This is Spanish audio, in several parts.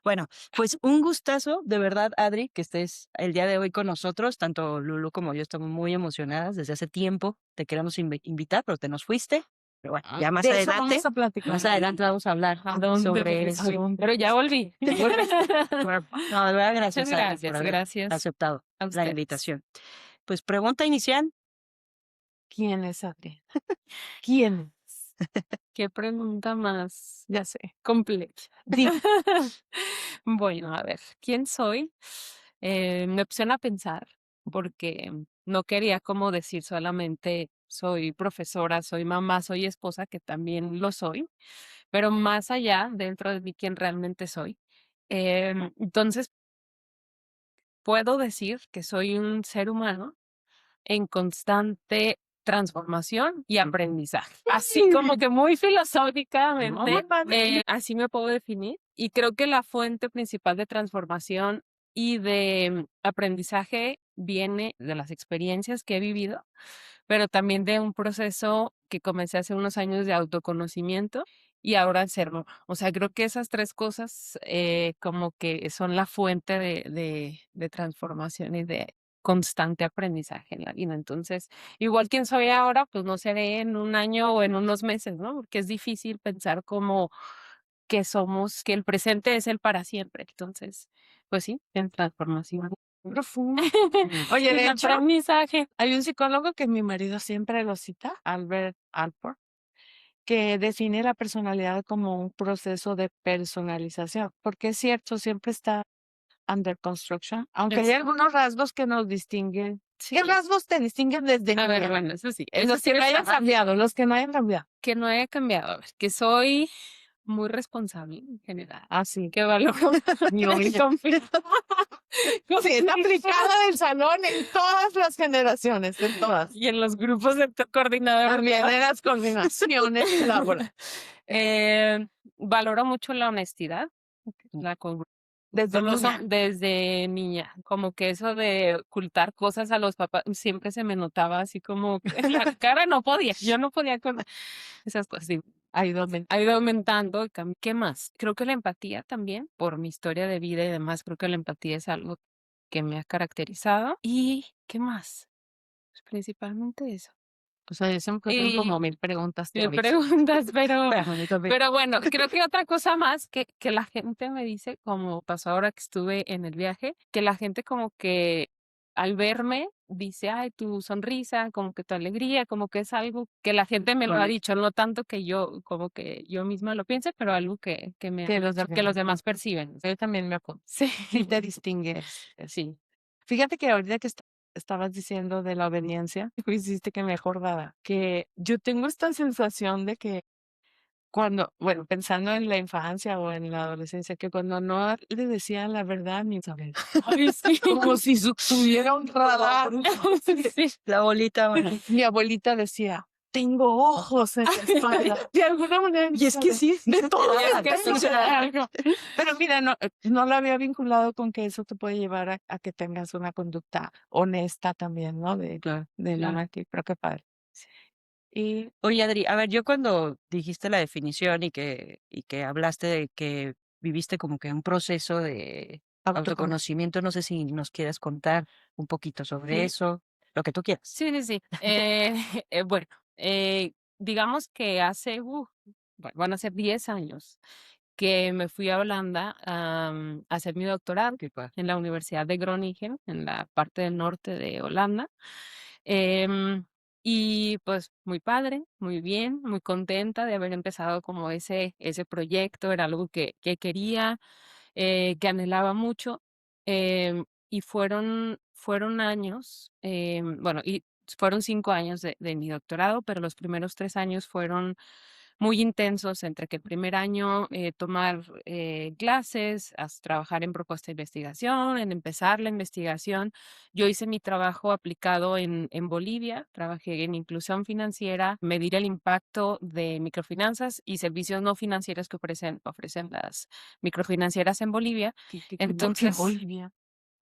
Bueno, pues un gustazo, de verdad, Adri, que estés el día de hoy con nosotros. Tanto Lulu como yo estamos muy emocionadas. Desde hace tiempo te queremos invitar, pero te nos fuiste. Pero bueno, ya De eso vamos a platicar. más adelante vamos a hablar ¿A dónde? sobre ¿A eso. dónde? Pero ya volví. No, de verdad, gracias, Muchas Adri, por gracias, haber gracias aceptado a la ustedes. invitación. Pues pregunta inicial. ¿Quién es Adriana? ¿Quién es? Qué pregunta más, ya sé, compleja. Bueno, a ver, ¿quién soy? Me opción a pensar porque no quería como decir solamente soy profesora, soy mamá, soy esposa, que también lo soy, pero más allá, dentro de mí, quién realmente soy. Entonces, puedo decir que soy un ser humano en constante transformación y aprendizaje. Así como que muy filosóficamente, así me puedo definir. Y creo que la fuente principal de transformación y de aprendizaje viene de las experiencias que he vivido, pero también de un proceso que comencé hace unos años de autoconocimiento y ahora el ser mamá. O sea, creo que esas tres cosas como que son la fuente de transformación y de constante aprendizaje en la vida. Entonces, igual quien soy ahora, pues no seré en un año o en unos meses, ¿no? Porque es difícil pensar como que somos, que el presente es el para siempre. Entonces, pues sí, en transformación. Profundo. Oye, En de hecho, aprendizaje. hay un psicólogo que mi marido siempre lo cita, Albert Alport, que define la personalidad como un proceso de personalización, porque es cierto, siempre está under construction, aunque hay algunos rasgos que nos distinguen. Sí. ¿Qué rasgos te distinguen desde A ver, niña? bueno, eso sí. Los que no hayan cambiado, los que no hayan cambiado. Que no haya cambiado. A ver, que soy muy responsable en general. Así. Que valoro mi confianza. Sí, es la aplicada del salón en todas las generaciones, en todas. Y en los grupos de coordinador. También en las coordinaciones laborales. Valoro mucho la honestidad, la congruencia. Desde niña. Desde niña, como que eso de ocultar cosas a los papás, siempre se me notaba así como que en la cara no podía, yo no podía con esas cosas. Sí, Ha ido aumentando. ha ido aumentando. ¿Qué más? Creo que la empatía también, por mi historia de vida y demás, creo que la empatía es algo que me ha caracterizado. ¿Y qué más? Pues principalmente eso. O sea, ya se me ocurren Y como 1000 preguntas. me preguntas, Pero pero bueno, creo que otra cosa más que la gente me dice, como pasó ahora que estuve en el viaje, que la gente como que al verme dice, ay, tu sonrisa, como que tu alegría, como que es algo que la gente me lo ha dicho, no tanto que yo, como que yo misma lo piense, pero algo que me Que han los dicho, que los demás perciben. Yo también me acuerdo. Sí, Sí te distingues. sí. Fíjate que ahorita que estabas diciendo de la obediencia, hiciste que me acordara que yo tengo esta sensación de que cuando, bueno, pensando en la infancia o en la adolescencia, que cuando no le decían la verdad ni saber, Ay, sí. como si tuviera un radar. Sí. la bolita, bueno. Mi abuelita decía, tengo ojos en la espalda. De alguna manera. Y es que sí, De todas Es que las sí, algo. Pero mira, no lo había vinculado con que eso te puede llevar a que tengas una conducta honesta también, ¿no? claro. De la Claro. mentir, pero qué padre. Y Oye, Adri, a ver, yo cuando dijiste la definición y que hablaste de que viviste como que un proceso de autoconocimiento, no sé si nos quieres contar un poquito sobre Sí. eso, lo que tú quieras. Sí, sí, sí. Bueno, digamos que hace, bueno, van a ser 10 años que me fui a Holanda a hacer mi doctorado en la Universidad de Groningen, en la parte del norte de Holanda. Em, y pues muy padre, muy bien, muy contenta de haber empezado como ese proyecto, era algo que quería, que anhelaba mucho. Y fueron años, bueno, y fueron 5 años de mi doctorado, pero los primeros 3 años fueron muy intensos, entre que el primer año tomar clases, trabajar en propuesta de investigación, en empezar la investigación. Yo hice mi trabajo aplicado en Bolivia, trabajé en inclusión financiera, medir el impacto de microfinanzas y servicios no financieros que ofrecen las microfinancieras en Bolivia. Entonces, Bolivia.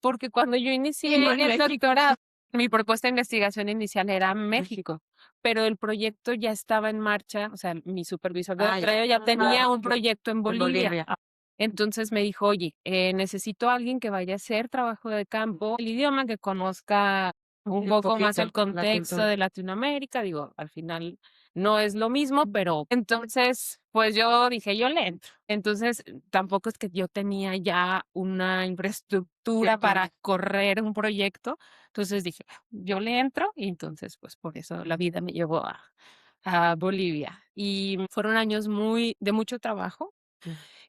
porque cuando yo inicié el doctorado, mi propuesta de investigación inicial era México, pero el proyecto ya estaba en marcha, o sea, mi supervisor de doctorado ya tenía un proyecto en Bolivia. Entonces me dijo, oye, necesito a alguien que vaya a hacer trabajo de campo, el idioma, que conozca un poco más el contexto de Latinoamérica. Digo, al final no es lo mismo, pero entonces, pues yo dije, yo le entro. Entonces, tampoco es que yo tenía ya una infraestructura para correr un proyecto. Entonces dije, yo le entro y entonces, pues por eso la vida me llevó a Bolivia. Y fueron años de mucho trabajo.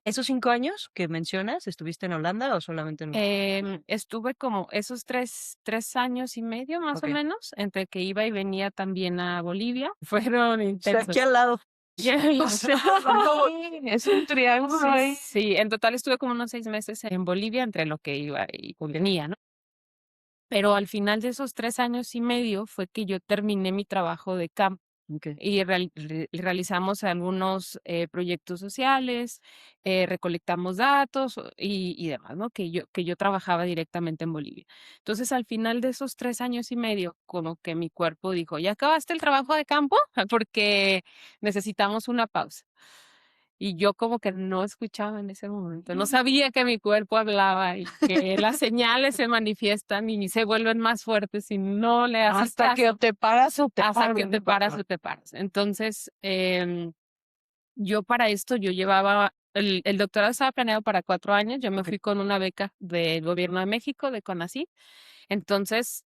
¿Esos 5 años que mencionas, estuviste en Holanda o solamente en Estuve como esos 3 años y medio más o menos, entre que iba y venía también a Bolivia. Fueron intensos. aquí al lado? O sea, es un triángulo ahí. Sí, en total estuve como unos 6 meses en Bolivia entre lo que iba y venía, ¿no? Pero al final de esos 3 años y medio fue que yo terminé mi trabajo de campo. Y realizamos algunos proyectos sociales, recolectamos datos y demás, ¿no? Que yo trabajaba directamente en Bolivia. Entonces, al final de esos 3 años y medio, como que mi cuerpo dijo, ¿ya acabaste el trabajo de campo? Porque necesitamos una pausa. Y yo como que no escuchaba en ese momento, no sabía que mi cuerpo hablaba y que las señales se manifiestan y se vuelven más fuertes si no le haces Hasta que o te paras o te hasta paras. que te paras o te paras. Entonces, yo para esto, yo llevaba, el doctorado estaba planeado para 4 años, yo me fui con una beca del gobierno de México, de CONACYT. Entonces,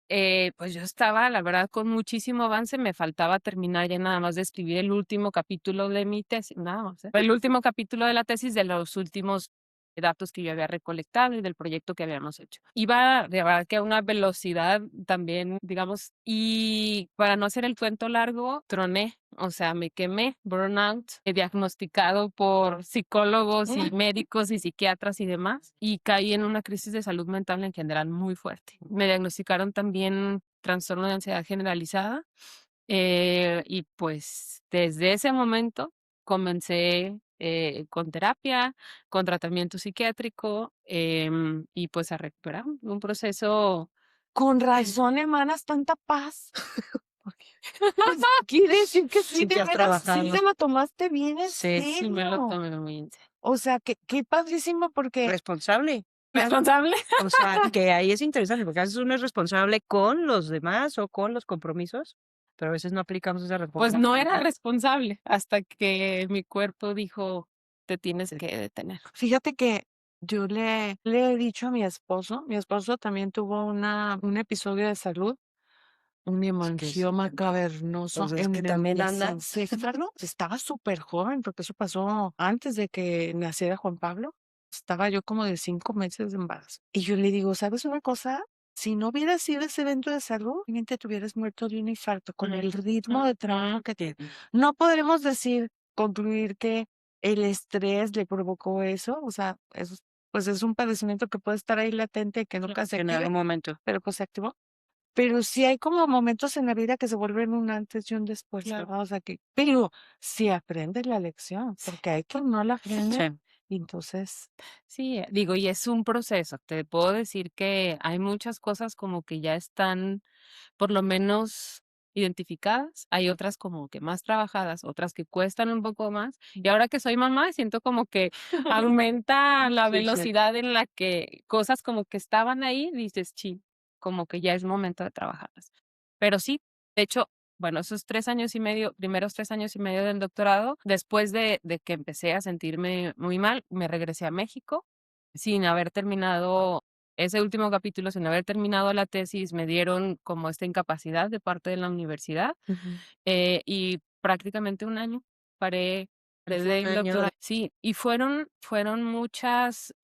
pues yo estaba, la verdad, con muchísimo avance, me faltaba terminar ya nada más de escribir el último capítulo de mi tesis, nada más, el último capítulo de la tesis de los últimos datos que yo había recolectado y del proyecto que habíamos hecho. Iba de verdad que a una velocidad también, digamos, y para no hacer el cuento largo, troné, o sea, me quemé, burnout, diagnosticado por psicólogos y médicos y psiquiatras y demás, y caí en una crisis de salud mental en general muy fuerte. Me diagnosticaron también trastorno de ansiedad generalizada, y pues desde ese momento comencé con terapia, con tratamiento psiquiátrico, y pues a recuperar un proceso. Con razón emanas tanta paz. Pues, quiere decir que sí, Sí, de que has veras, sí trabajado. te lo tomaste bien en Sí, Sí, me lo serio. tomé muy en serio. O sea, qué padrísimo porque responsable. ¿Responsable? O sea, que ahí es interesante, porque a veces uno es responsable con los demás o con los compromisos, pero a veces no aplicamos esa Pues no era responsabilidad. responsable hasta que mi cuerpo dijo, te tienes que detener. fíjate que yo le he dicho a mi esposo también tuvo un episodio de salud, un hemangioma cavernoso Pues es en que el también anda. mesencéfalo. Estaba súper joven, porque eso pasó antes de que naciera Juan Pablo. Estaba yo como de 5 meses de embarazo. Y yo le digo, ¿sabes una cosa? Si no hubiera sido ese evento de salud, probablemente te hubieras muerto de un infarto con el ritmo de trabajo que tiene. No podremos concluir que el estrés le provocó eso. O sea, pues es un padecimiento que puede estar ahí latente y que nunca se En active, algún momento. pero pues se activó. Pero sí hay como momentos en la vida que se vuelven un antes y un después, Claro. ¿verdad? O sea pero si aprendes la lección, porque hay quien no la aprende, Sí. y entonces, Sí, digo, y es un proceso. Te puedo decir que hay muchas cosas como que ya están por lo menos identificadas, hay otras como que más trabajadas, otras que cuestan un poco más. Y ahora que soy mamá, siento como que aumenta la Sí, sí. velocidad en la que cosas como que estaban ahí, dices, sí, como que ya es momento de trabajarlas. Pero sí, de hecho, bueno, esos 3 años y medio, primeros 3 años y medio del doctorado, después de que empecé a sentirme muy mal, me regresé a México sin haber terminado ese último capítulo, sin haber terminado la tesis. Me dieron como esta incapacidad de parte de la universidad, y prácticamente un año paré Fue desde un el año doctorado. Sí, y fueron muchas,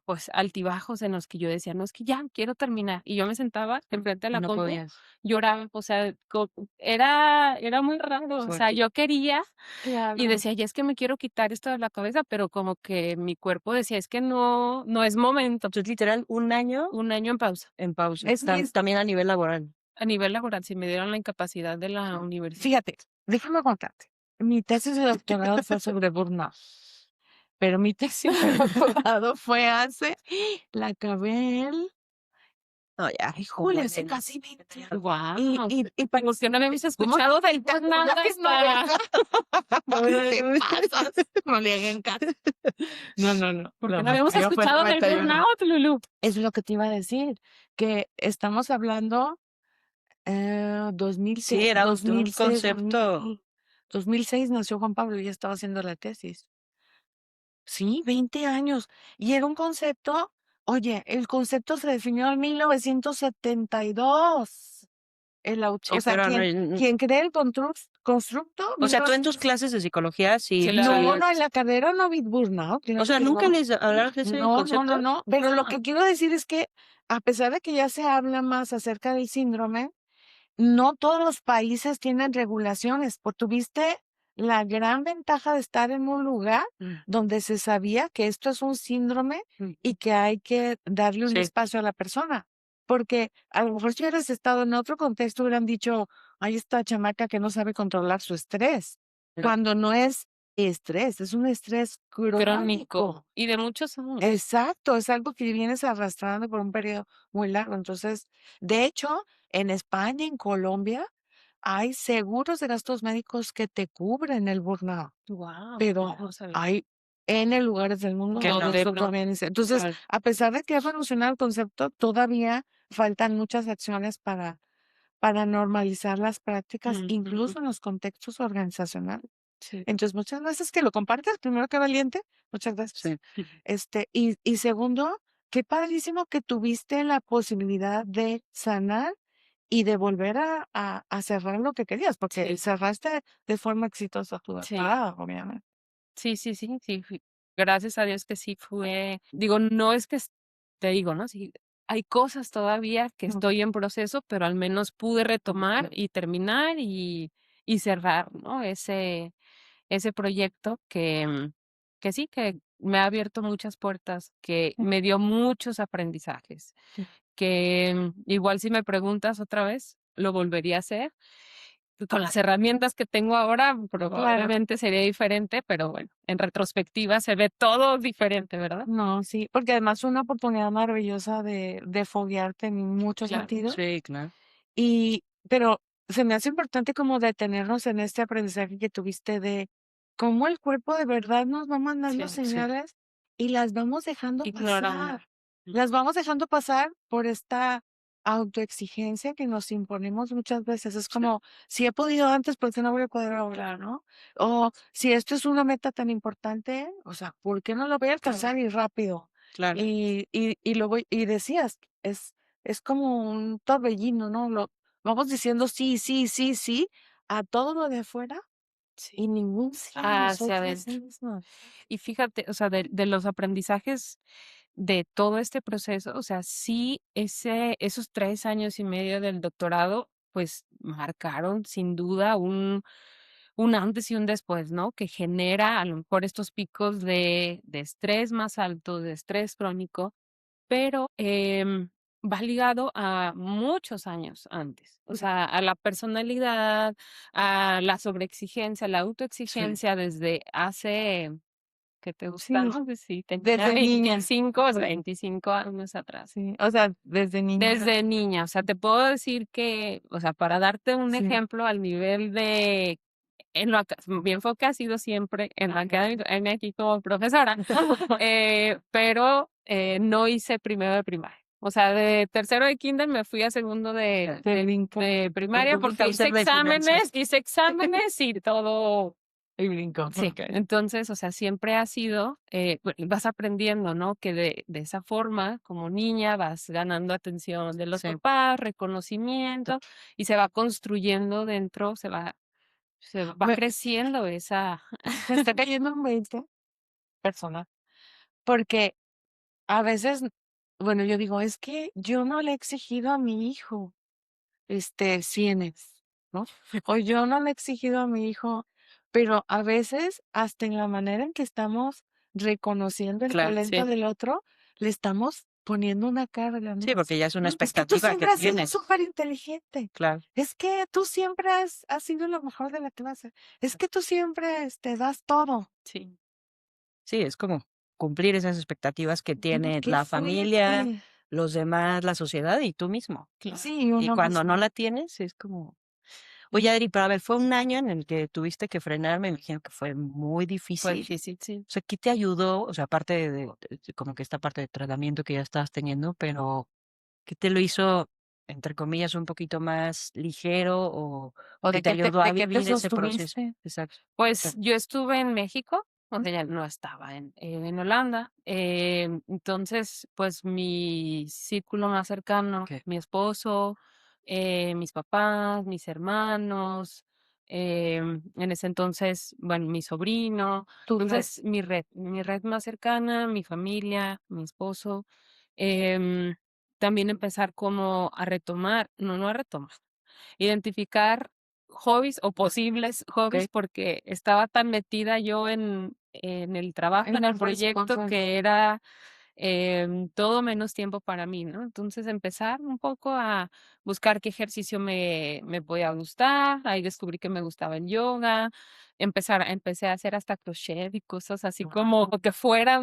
pues, altibajos en los que yo decía, no, es que ya quiero terminar. Y yo me sentaba enfrente de y la no compu, podías. lloraba, o sea, era muy raro. O sea, Fuerte. yo quería y claro. decía, ya es que me quiero quitar esto de la cabeza, pero como que mi cuerpo decía, es que no es momento. Entonces, literal, un año Un año en pausa. en pausa. Es que También a nivel laboral. A nivel laboral, sí me dieron la incapacidad de la universidad. fíjate, déjame contarte. Mi tesis de doctorado fue sobre burnout, pero mi tesis de doctorado fue la acabé No, ya, Híjole, hace bueno. casi 20 años. Guau, Y para ¿por qué no habíamos ¿cómo escuchado del ya tornado que no hasta te pasas? No le hagan caso. No. ¿por qué Lo no más habíamos feo fue el escuchado del 91. burnout, Lulu? Es lo que te iba a decir, que estamos hablando, Sí, era un 2006, concepto. 2006 nació Juan Pablo y ya estaba haciendo la tesis. Sí, 20 años. Y era un concepto, oye, el concepto se definió en 1972. O Sí, sea, pero no, quien cree el constructo, o sea, tú en tus 1900. clases de psicología sí, Sí, No, la no, en la carrera no vi burnout, o claro sea, que ¿nunca no. les hablaron de ese concepto? No. Pero lo Ah, que quiero decir es que, a pesar de que ya se habla más acerca del síndrome, no todos los países tienen regulaciones. Tuviste la gran ventaja de estar en un lugar Mm, donde se sabía que esto es un síndrome mm, y que hay que darle un sí, espacio a la persona. Porque a lo mejor si hubieras estado en otro contexto, hubieran dicho, hay esta chamaca que no sabe controlar su estrés, pero cuando no es estrés, es un estrés crónico. crónico. Y de muchos años. Exacto, es algo que vienes arrastrando por un periodo muy largo. Entonces, de hecho, en España, en Colombia, hay seguros de gastos médicos que te cubren el burnout, Guau, pero no sabía. hay N lugares del mundo que donde no. Donde eso no. todavía no. Entonces, Claro. a pesar de que ha evolucionado el concepto, todavía faltan muchas acciones para normalizar las prácticas, Ujú, incluso en los contextos organizacionales. sí. Entonces, muchas gracias que lo compartas, primero que valiente, muchas gracias. Sí. Y segundo, qué padrísimo que tuviste la posibilidad de sanar y de volver a cerrar lo que querías, porque Sí, cerraste de forma exitosa tu sí. doctorado, obviamente. Sí, gracias a Dios que sí fue, digo, no es que te digo, ¿no? Sí, hay cosas todavía que Mm, estoy en proceso, pero al menos pude retomar y terminar y cerrar, ¿no? Ese proyecto que sí, que me ha abierto muchas puertas, que mm, me dio muchos aprendizajes, mm. que igual si me preguntas otra vez, lo volvería a hacer. Con las herramientas que tengo ahora, Claro. probablemente sería diferente, pero bueno, en retrospectiva se ve todo diferente, ¿verdad? No, sí, porque además fue una oportunidad maravillosa de foguearte en muchos Claro. sentidos. Sí, claro. Pero se me hace importante como detenernos en este aprendizaje que tuviste de cómo el cuerpo de verdad nos va mandando Sí, Sí. señales y las vamos dejando ignorando. pasar. Las vamos dejando pasar por esta autoexigencia que nos imponemos muchas veces. Es Sí, como, si he podido antes, ¿por qué no voy a poder ahora, no? O si esto es una meta tan importante, o sea, ¿por qué no lo voy a alcanzar y rápido? claro. Y decías, es como un torbellino, ¿no? Vamos diciendo sí a todo lo de afuera y Sí, ningún sí a hacia nosotras adentro. mismas. Y fíjate, o sea, de los aprendizajes de todo este proceso, o sea, sí, esos 3 años y medio del doctorado, pues marcaron sin duda un antes y un después, ¿no? Que genera a lo mejor estos picos de estrés más altos, de estrés crónico, pero va ligado a muchos años antes, o sea, a la personalidad, a la sobreexigencia, la Sí. autoexigencia desde hace, ¿qué te gusta? Sí, No sé si tenía desde niña. 25 años atrás. Sí, o sea, desde niña. Desde niña, o sea, te puedo decir que, o sea, para darte un Sí. ejemplo al nivel de mi enfoque ha sido siempre en la académico, heme aquí como profesora, pero no hice primero de primaria. O sea, de tercero de kinder me fui a segundo Te brinco. de primaria Un porque cáncer de finanzas. hice exámenes y todo. Y brinco. Sí, Ok. entonces, o sea, siempre ha sido, vas aprendiendo, ¿no? Que de esa forma, como niña, vas ganando atención de los Sí. papás, reconocimiento, y se va construyendo dentro, se va Me, creciendo esa. me está cayendo un 20 persona, porque a veces, bueno, yo digo, es que yo no le he exigido a mi hijo. Cienes, ¿no? O yo no le he exigido a mi hijo, pero a veces hasta en la manera en que estamos reconociendo el Claro. talento Sí, del otro, le estamos poniendo una carga, ¿no? Sí, porque ya es una Es que tú expectativa que siempre has sido tienes. súper inteligente. Claro. Es que tú siempre has sido lo mejor de la clase. Es que tú siempre das todo. sí, Sí, es como cumplir esas expectativas que No, tiene qué la familia, fuerte. los demás, la sociedad y tú mismo. Claro. Sí, Y uno cuando no mismo. la tienes, es como... Oye, Adri, pero a ver, fue un año en el que tuviste que frenar, me imagino que fue muy Fue difícil. difícil, sí. O sea, ¿qué te ayudó? O sea, aparte de como que esta parte de tratamiento que ya estabas teniendo, pero ¿qué te lo hizo, entre comillas, un poquito más ligero o ¿O que te ayudó a de qué te vivir ese proceso? sostuviste? Exacto. Pues yo estuve en México, donde ya no estaba en Holanda. Entonces, pues mi círculo más cercano, Ok. mi esposo, mis papás, mis hermanos, en ese entonces, bueno, mi sobrino. Tu red. Entonces, mi red más cercana, mi familia, mi esposo. em, También empezar como a retomar, no a retomar, identificar hobbies o posibles hobbies, Okey. porque estaba tan metida yo en el trabajo, en el proyecto, que era todo menos tiempo para mí, ¿no? Entonces empezar un poco a buscar qué ejercicio me podía gustar, ahí descubrí que me gustaba el yoga, empecé a hacer hasta crochet y cosas así como que fuera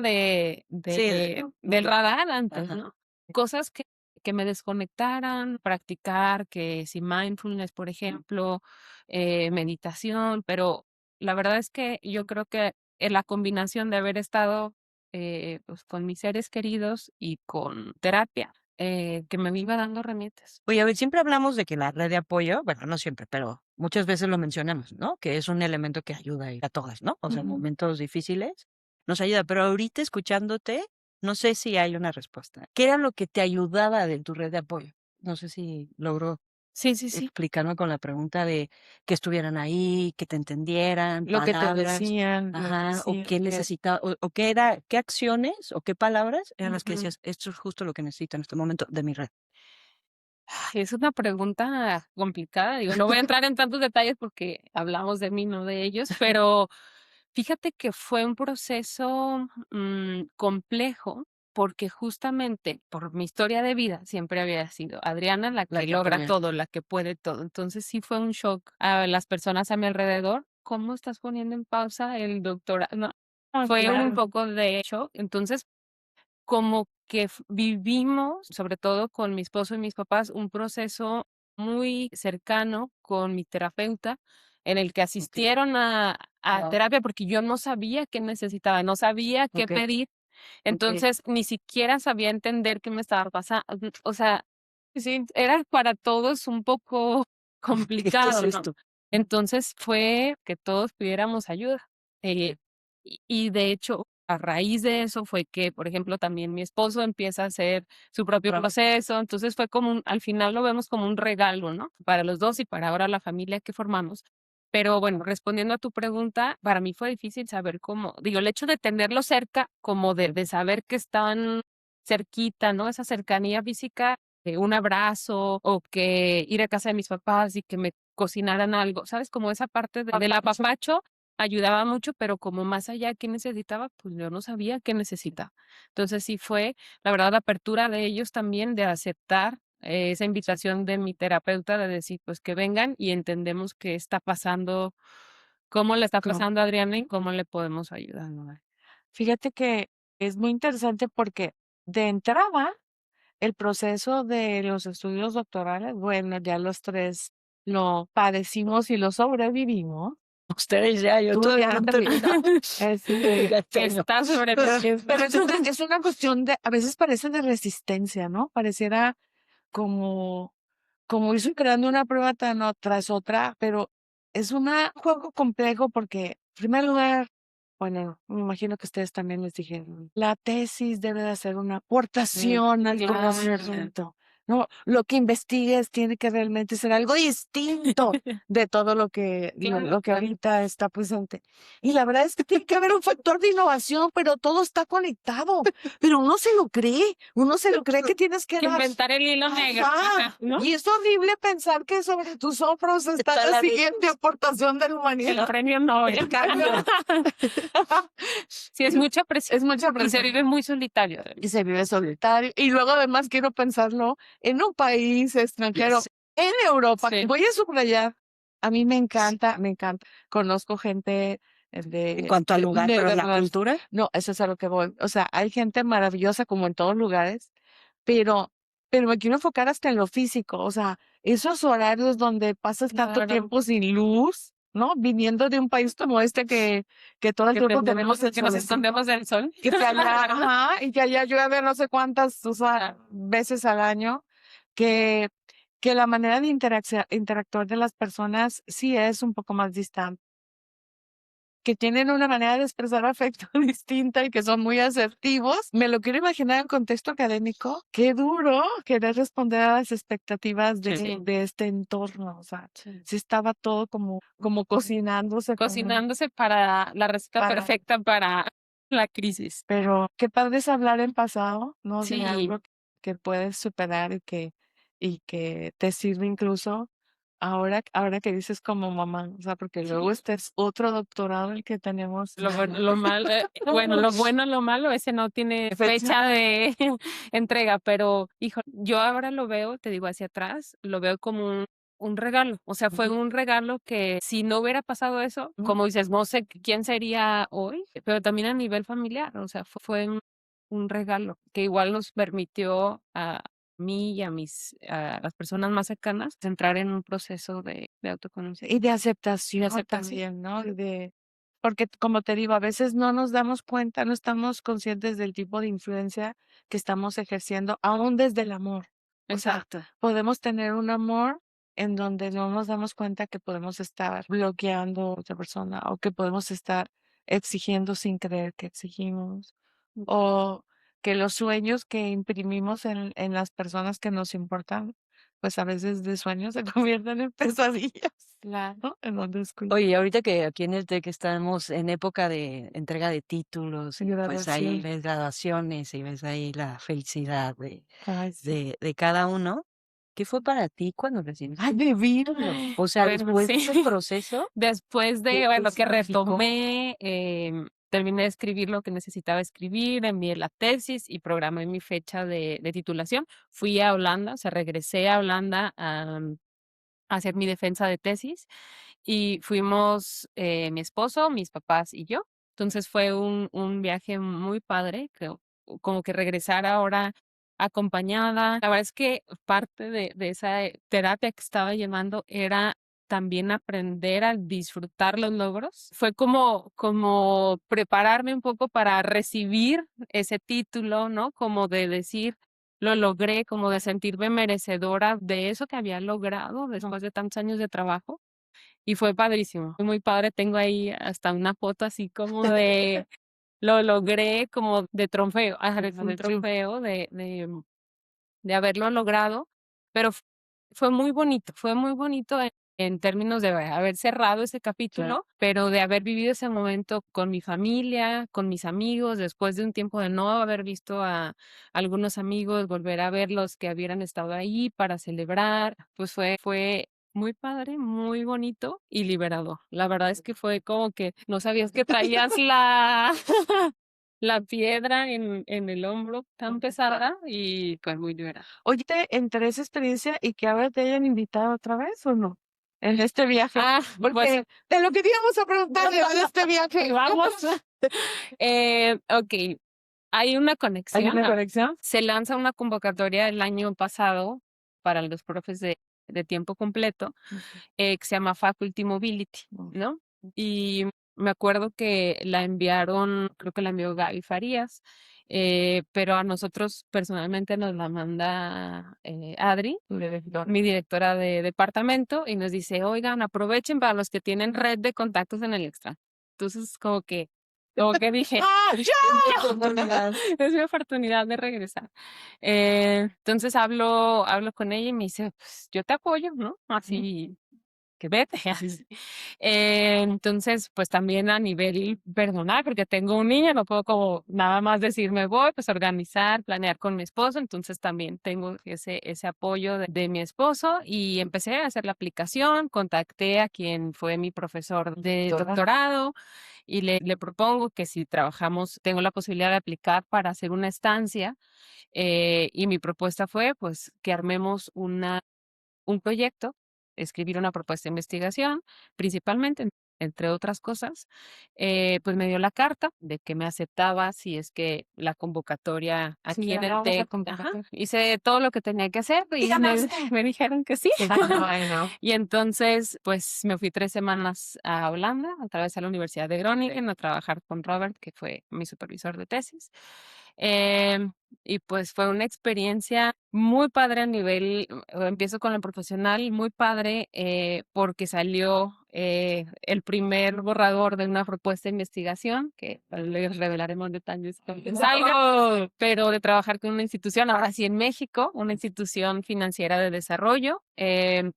Sí, del radar antes, ajá. ¿no? Cosas que me desconectaran, practicar, que si mindfulness, por ejemplo, meditación, pero la verdad es que yo creo que en la combinación de haber estado pues, con mis seres queridos y con terapia, que me iba dando herramientas. Oye, a ver, siempre hablamos de que la red de apoyo, bueno, no siempre, pero muchas veces lo mencionamos, ¿no? Que es un elemento que ayuda a todas, ¿no? O sea, en Ujú. momentos difíciles nos ayuda, pero ahorita escuchándote, no sé si hay una respuesta. ¿Qué era lo que te ayudaba de tu red de apoyo? No sé si logró Sí, sí, sí. explicarme con la pregunta de que estuvieran ahí, que te entendieran, Lo que te palabras, decían, ajá, o qué que necesitaba, o qué era, qué acciones o qué palabras eran las que Ujú. decías, esto es justo lo que necesito en este momento de mi red. Ay, es una pregunta complicada. Digo, no voy a entrar en tantos detalles porque hablamos de mí, no de ellos, pero fíjate que fue un proceso complejo porque justamente por mi historia de vida siempre había sido Adriana la La que que logra apoya. todo, la que puede todo. Entonces sí fue un shock a las personas a mi alrededor. ¿Cómo estás poniendo en pausa el doctorado? No, fue un claro. poco de shock. Entonces como que vivimos, sobre todo con mi esposo y mis papás, un proceso muy cercano con mi terapeuta, en el que Ok. asistieron a Wow. terapia porque yo no sabía qué necesitaba, no sabía qué Ok, pedir, ok. entonces ni siquiera sabía entender qué me estaba pasando, o sea, sí, era para todos un poco ¿Qué es complicado, ¿no? esto? Entonces fue que todos pidiéramos ayuda. Y de hecho, a raíz de eso fue que, por ejemplo, también mi esposo empieza a hacer su propio proceso. Entonces fue como al final lo vemos como un regalo, ¿no? Para los dos y para ahora la familia que formamos. Pero bueno, respondiendo a tu pregunta, para mí fue difícil saber cómo, digo, el hecho de tenerlo cerca, como de saber que están cerquita, ¿no? Esa cercanía física, un abrazo o que ir a casa de mis papás y que me cocinaran algo, ¿sabes? Como esa parte del apapacho ayudaba mucho, pero como más allá qué necesitaba, pues yo no sabía qué necesitaba. Entonces sí fue, la verdad, la apertura de ellos también de aceptar esa invitación de mi terapeuta de decir, pues que vengan y entendemos qué está pasando, cómo le está ¿Cómo? pasando a Adriana y cómo le podemos ayudar, ¿no? Fíjate que es muy interesante porque de entrada, el proceso de los estudios doctorales, bueno, ya los 3 lo padecimos y lo sobrevivimos. Ustedes ya, yo Tú todavía ya no también. termino. Ya Que tengo. está sobre Pero es una cuestión de, a veces parece de resistencia, ¿no? Pareciera como irse creando una prueba tras otra, pero es un juego complejo porque, en primer lugar, bueno, me imagino que ustedes también les dijeron, la tesis debe de hacer una aportación al claro. conocimiento, ¿no? Lo que investigues tiene que realmente ser algo distinto de todo lo que ahorita está presente. Y la verdad es que tiene que haber un factor de innovación, pero todo está conectado. Pero uno se lo cree que tienes que dar. Inventar el hilo negro, Ajá. ¿no? Y es horrible pensar que sobre tus hombros está la siguiente aportación de la El humanidad. premio Nobel. El cambio. Sí, es mucha presión. Es mucha Y se presión. vive muy solitario. Y se vive solitario. Y luego además quiero pensarlo en un país extranjero, sé. en Europa. Sí. Voy a subrayar. A mí me encanta, me encanta. Conozco gente En cuanto al lugar, pero la Netherlands. cultura, No, eso es a lo que voy. O sea, hay gente maravillosa como en todos lugares, pero, pero me quiero enfocar hasta en lo físico, o sea, esos horarios donde pasas tanto Claro. tiempo sin luz, ¿no? Viniendo de un país como este que todo el Que tiempo tenemos, tenemos el que nos solecito, escondemos del sol. y que allá, ajá, y que allá llueve no sé cuántas, o sea, veces al año, que, que la manera de interactuar de las personas sí es un poco más distante, que tienen una manera de expresar afecto distinta y que son muy asertivos. Me lo quiero imaginar en contexto académico. Qué duro querer responder a las expectativas Sí. de este entorno. O sea, Sí. sí estaba todo como cocinándose. Cocinándose para la receta Para- perfecta para la crisis. Pero qué padre es hablar en pasado, ¿no? De Sí. algo que puedes superar y que te sirve incluso ahora que dices como mamá, o sea, porque luego este es otro doctorado el que tenemos. Lo bueno, lo malo, lo bueno, lo malo, ese no tiene fecha de entrega, pero hijo, yo ahora lo veo, te digo hacia atrás, lo veo como un regalo. O sea, fue un regalo que si no hubiera pasado eso, como dices, no sé quién sería hoy, pero también a nivel familiar, o sea, fue un regalo que igual nos permitió a mí y a las personas más cercanas entrar en un proceso de autoconocimiento. Y de aceptación, De aceptación. también, ¿no? Porque como te digo, a veces no nos damos cuenta, no estamos conscientes del tipo de influencia que estamos ejerciendo, aún desde el amor. O sea, Exacto. podemos tener un amor en donde no nos damos cuenta que podemos estar bloqueando a otra persona o que podemos estar exigiendo sin creer que exigimos o que los sueños que imprimimos en las personas que nos importan, pues a veces de sueños se convierten en pesadillas, Claro. ¿no? En donde Oye, ahorita que aquí en el TEC estamos en época de entrega de títulos, y pues ahí Graduación. ves graduaciones y ves ahí la felicidad Ay, sí. de cada uno. ¿Qué fue para ti cuando recibiste Ay, tu de título? vidrio. O sea, Bueno, después de sí. ese proceso, Después ¿qué de, bueno, que significó? retomé, terminé de escribir lo que necesitaba escribir, envié la tesis y programé mi fecha de titulación. Fui a Holanda, o sea, regresé a Holanda a hacer mi defensa de tesis y fuimos mi esposo, mis papás y yo. Entonces fue un viaje muy padre, como que regresar ahora acompañada. La verdad es que parte de esa terapia que estaba llevando era también aprender a disfrutar los logros. Fue como prepararme un poco para recibir ese título, ¿no? Como de decir, lo logré, como de sentirme merecedora de eso que había logrado después de tantos años de trabajo. Y fue padrísimo, fue muy padre. Tengo ahí hasta una foto así como de, lo logré como de trofeo, ajá, de trofeo de haberlo logrado, pero fue muy bonito en términos de haber cerrado ese capítulo, pero de haber vivido ese momento con mi familia, con mis amigos, después de un tiempo de no haber visto a algunos amigos, volver a ver los que habían estado ahí para celebrar, pues fue muy padre, muy bonito y liberador. La verdad es que fue como que no sabías que traías la piedra en el hombro tan pesada y fue muy liberador. Oye, entre esa experiencia y que ahora te hayan invitado otra vez o no? En este viaje. Pues Porque de lo que te íbamos a preguntar de este viaje. vamos. Ok, hay una ¿Hay conexión. una conexión? Se lanza una convocatoria el año pasado para los profes de tiempo completo que se llama Faculty Mobility, ¿no? Y me acuerdo que la enviaron, creo que la envió Gaby Farías, pero a nosotros personalmente nos la manda Adri, mi directora de departamento, y nos dice, oigan, aprovechen para los que tienen red de contactos en el extra. Entonces, como que dije, ¡Ah, ya! es mi oportunidad de regresar. Entonces hablo con ella y me dice, pues yo te apoyo, ¿no? Así que vete. Así. Entonces, pues también a nivel personal, porque tengo un niño, no puedo como nada más decir me voy, pues organizar, planear con mi esposo, entonces también tengo ese apoyo de mi esposo y empecé a hacer la aplicación, contacté a quien fue mi profesor de doctorado y le propongo que si trabajamos, tengo la posibilidad de aplicar para hacer una estancia y mi propuesta fue pues que armemos un proyecto, escribir una propuesta de investigación, principalmente entre otras cosas, pues me dio la carta de que me aceptaba si es que la convocatoria Sí, aquí en el llegamos a TEC. Ajá, convocatoria. hice todo lo que tenía que hacer y ¡Llamaste! me dijeron que sí. Bueno, Y entonces, pues me fui 3 semanas a Holanda, a través de la Universidad de Groningen, a trabajar con Robert, que fue mi supervisor de tesis. Em, y pues fue una experiencia muy padre a nivel, empiezo con lo profesional, muy padre, porque salió el primer borrador de una propuesta de investigación, que les revelaremos detalles cuando salga, pero de trabajar con una institución, ahora sí en México, una institución financiera de desarrollo,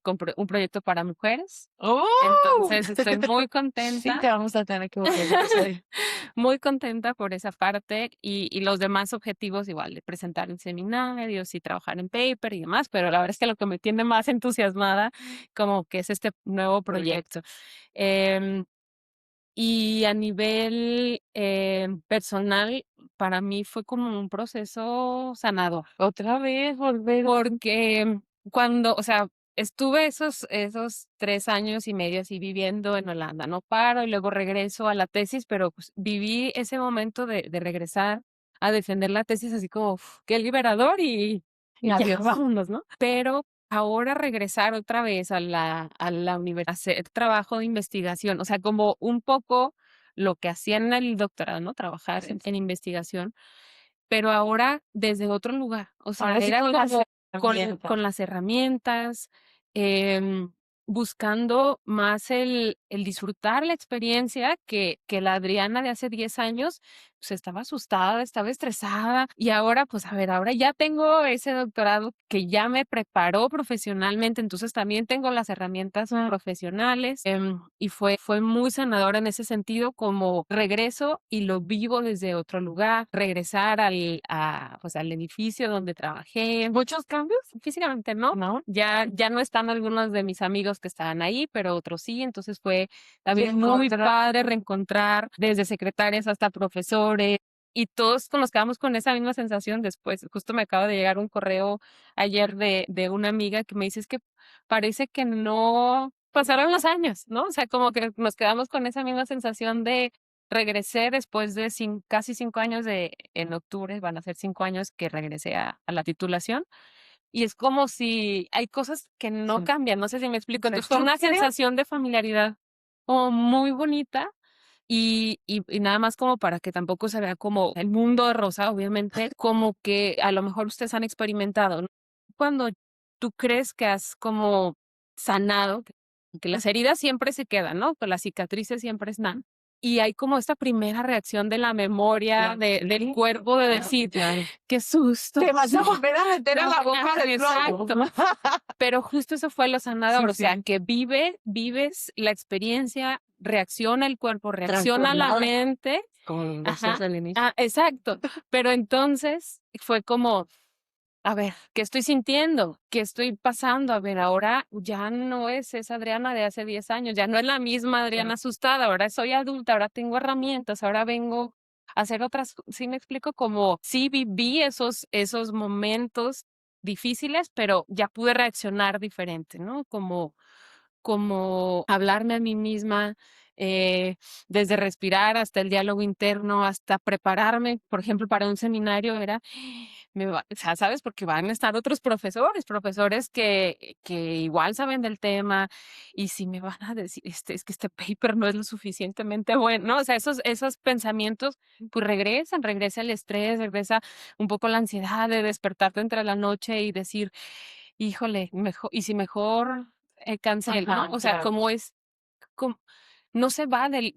con un proyecto para mujeres. ¡oh! Entonces estoy muy Sí, contenta. te vamos a tener que volver a hacer. Muy contenta por esa parte y los demás objetivos igual, de presentar en seminarios y trabajar en paper y demás, pero la verdad es que lo que me tiene más entusiasmada como que es este nuevo proyecto. Em, y a nivel personal, para mí fue como un proceso sanador. Otra vez volver. Porque cuando, o sea, estuve esos 3 años y medio así viviendo en Holanda, no paro y luego regreso a la tesis, pero pues viví ese momento de regresar a defender la tesis así como, qué liberador y ya Adiós. vámonos, ¿no? Pero ahora regresar otra vez a la universidad, hacer trabajo de investigación, o sea, como un poco lo que hacía en el doctorado, ¿no? Trabajar en investigación, pero ahora desde otro lugar, o sea, Ahora sí era con las como herramientas. con las herramientas, em, buscando más el disfrutar la experiencia que la Adriana de hace 10 años, pues, estaba asustada, estaba estresada, y ahora, pues, a ver, ahora ya tengo ese doctorado que ya me preparó profesionalmente, entonces también tengo las herramientas profesionales, y fue muy sanador en ese sentido, como regreso y lo vivo desde otro lugar, regresar pues, al edificio donde trabajé. ¿Muchos cambios? Físicamente no, ¿No? ya no están algunos de mis amigos que estaban ahí, pero otros sí, entonces fue también muy Reencontrar. padre reencontrar desde secretarias hasta profesores y todos nos quedamos con esa misma sensación después. Justo me acaba de llegar un correo ayer de una amiga que me dice: "Es que parece que no pasaron los años", ¿no? O sea, como que nos quedamos con esa misma sensación de regresé después de casi 5 años en octubre, van a ser 5 años que regresé a la titulación. Y es como si hay cosas que no Sí. cambian, no sé si me explico. Entonces Yo fue una creo- sensación de familiaridad como muy bonita y nada más como para que tampoco se vea como el mundo de rosa, obviamente, como que a lo mejor ustedes han experimentado, ¿no? Cuando tú crees que has como sanado, que las heridas siempre se quedan, ¿no? Que las cicatrices siempre están. Y hay como esta primera reacción de la memoria, Claro. del cuerpo, de decir, Claro. qué susto. Te vas a volver a meter a la boca Ajá, del exacto. globo. Pero justo eso fue lo sanador, Sí, o sea, sí. que vives la experiencia, reacciona el cuerpo, reacciona la Transformada, mente. como lo Ajá. decías al inicio. Exacto. Pero entonces fue como, a ver, ¿qué estoy sintiendo? ¿Qué estoy pasando? A ver, ahora ya no es esa Adriana de hace 10 años, ya no es la misma Adriana asustada, ahora soy adulta, ahora tengo herramientas, ahora vengo a hacer otras, sí me explico, como sí viví esos momentos difíciles, pero ya pude reaccionar diferente, ¿no? Como hablarme a mí misma, desde respirar hasta el diálogo interno, hasta prepararme, por ejemplo, para un seminario era, o sea, ¿sabes? Porque van a estar otros profesores que igual saben del tema y si me van a decir, es que este paper no es lo suficientemente bueno, ¿no? O sea, esos pensamientos, pues regresa el estrés, regresa un poco la ansiedad de despertarte entre la noche y decir, híjole, mejor, y si mejor cancelo, ¿no? Ajá, O sea, claro. como es, como, no se va de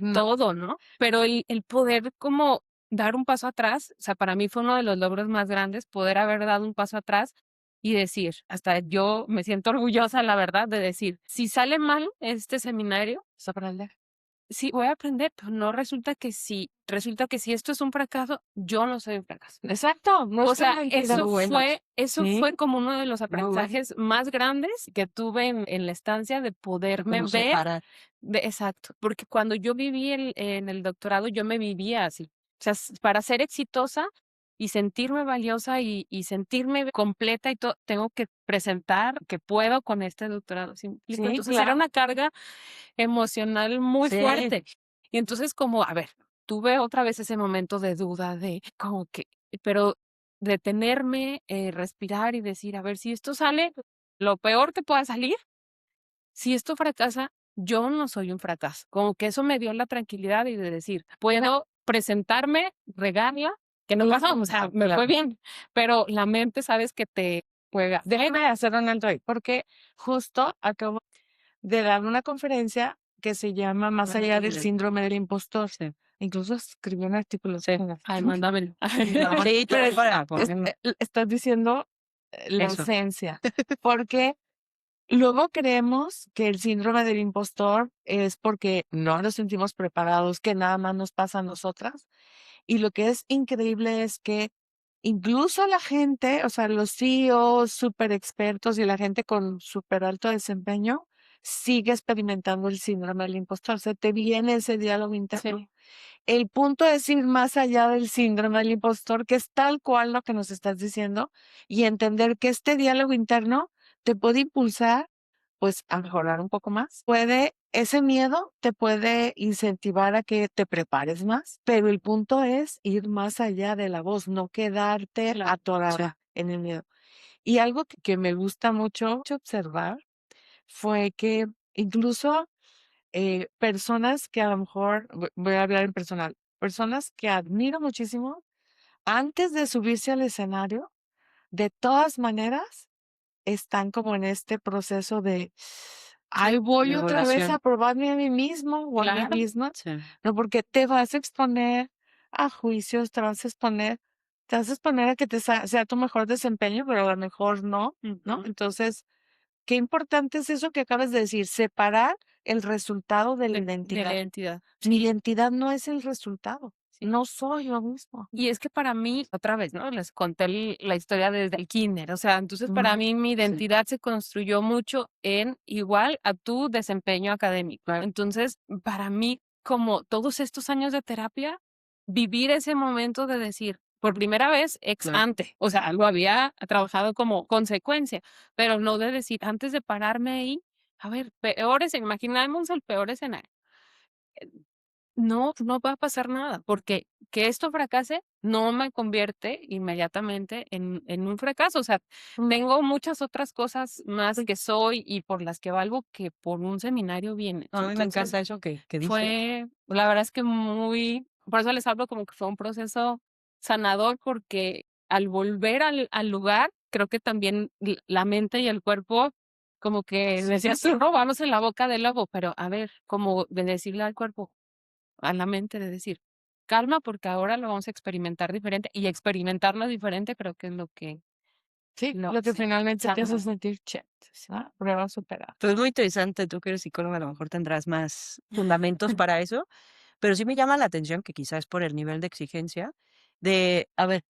No. todo, ¿no? Pero el poder como dar un paso atrás, o sea, para mí fue uno de los logros más grandes, poder haber dado un paso atrás y decir, hasta yo me siento orgullosa, la verdad, de decir, si sale mal este seminario, Vas a aprender. sí, voy a aprender, pero no resulta que si esto es un fracaso, yo no soy un fracaso. Exacto. No O es una sea, mentira. eso Sí. fue como uno de los Muy bueno. aprendizajes más grandes que tuve en la estancia de poderme Como ver. separar. Exacto, porque cuando yo viví en el doctorado, yo me vivía así. O sea, para ser exitosa, y sentirme valiosa y sentirme completa y todo, tengo que presentar que puedo con este doctorado, ¿sí me explico? Sí, Entonces era claro. una carga emocional muy Sí. fuerte. Y entonces como, a ver, tuve otra vez ese momento de duda de como que, pero detenerme, respirar y decir, a ver, si esto sale, lo peor que pueda salir, si esto fracasa, yo no soy un fracaso. Como que eso me dio la tranquilidad y de decir, puedo presentarme, regarla, que no pasó, o sea, me fue Claro. bien, pero la mente, sabes que te juega. Déjame hacer un alto ahí, porque justo acabo de dar una conferencia que se llama Más allá del síndrome del impostor. Sí. Incluso escribí un artículo. Sí. Ay, mándamelo. No, Sí, pero para es- ponerlo. estás diciendo la Eso. esencia, porque luego creemos que el síndrome del impostor es porque no nos sentimos preparados, que nada más nos pasa a nosotras. Y lo que es increíble es que incluso la gente, o sea, los CEOs súper expertos y la gente con súper alto desempeño, sigue experimentando el síndrome del impostor. Se te viene ese diálogo interno. Sí. El punto es ir más allá del síndrome del impostor, que es tal cual lo que nos estás diciendo, y entender que este diálogo interno te puede impulsar, pues, a mejorar un poco más. Ese miedo te puede incentivar a que te prepares más, pero el punto es ir más allá de la voz, no quedarte Claro. atorada en el miedo. Y algo que me gusta mucho observar fue que incluso personas que a lo mejor, voy a hablar en personal, personas que admiro muchísimo, antes de subirse al escenario, de todas maneras, están como en este proceso de, ay, voy De otra vez a evaluación. probarme a mí mismo o a mí Claro. misma, Sí. no, porque te vas a exponer a juicios, te vas a exponer a que sea tu mejor desempeño, pero a lo mejor no, ¿no? Ujú. Entonces, qué importante es eso que acabas de decir, separar el resultado de la De la identidad. identidad. Mi identidad no es el resultado, Sí. no soy lo mismo. Y es que para mí, otra vez, ¿no? Les conté la historia desde el kinder, o sea, entonces para mí mi Sí. identidad se construyó mucho en igual a tu desempeño académico. Claro. Entonces, para mí, como todos estos años de terapia, vivir ese momento de decir, por primera vez, ex Claro. ante, o sea, lo había trabajado como consecuencia, pero no de decir, antes de pararme ahí, a ver, imaginemos el peor escenario. No, no va a pasar nada, porque que esto fracase no me convierte inmediatamente en un fracaso. O sea, tengo muchas otras cosas más que soy y por las que valgo que por un seminario bien hecho. A mí me Entonces, encanta eso que dices. la verdad es que por eso les hablo como que fue un proceso sanador, porque al volver al lugar, creo que también la mente y el cuerpo, como que decías tú, no, vamos en la boca del lobo, pero a ver, como de decirle al cuerpo, a la mente de decir, calma, porque ahora lo vamos a experimentar diferente y experimentarlo diferente creo que es lo que Sí, lo lo que hace finalmente te hace sano. sentir check, ¿no? Prueba superada. Pues muy interesante, tú que eres psicóloga a lo mejor tendrás más fundamentos para eso, pero sí me llama la atención que quizás por el nivel de exigencia de, a ver,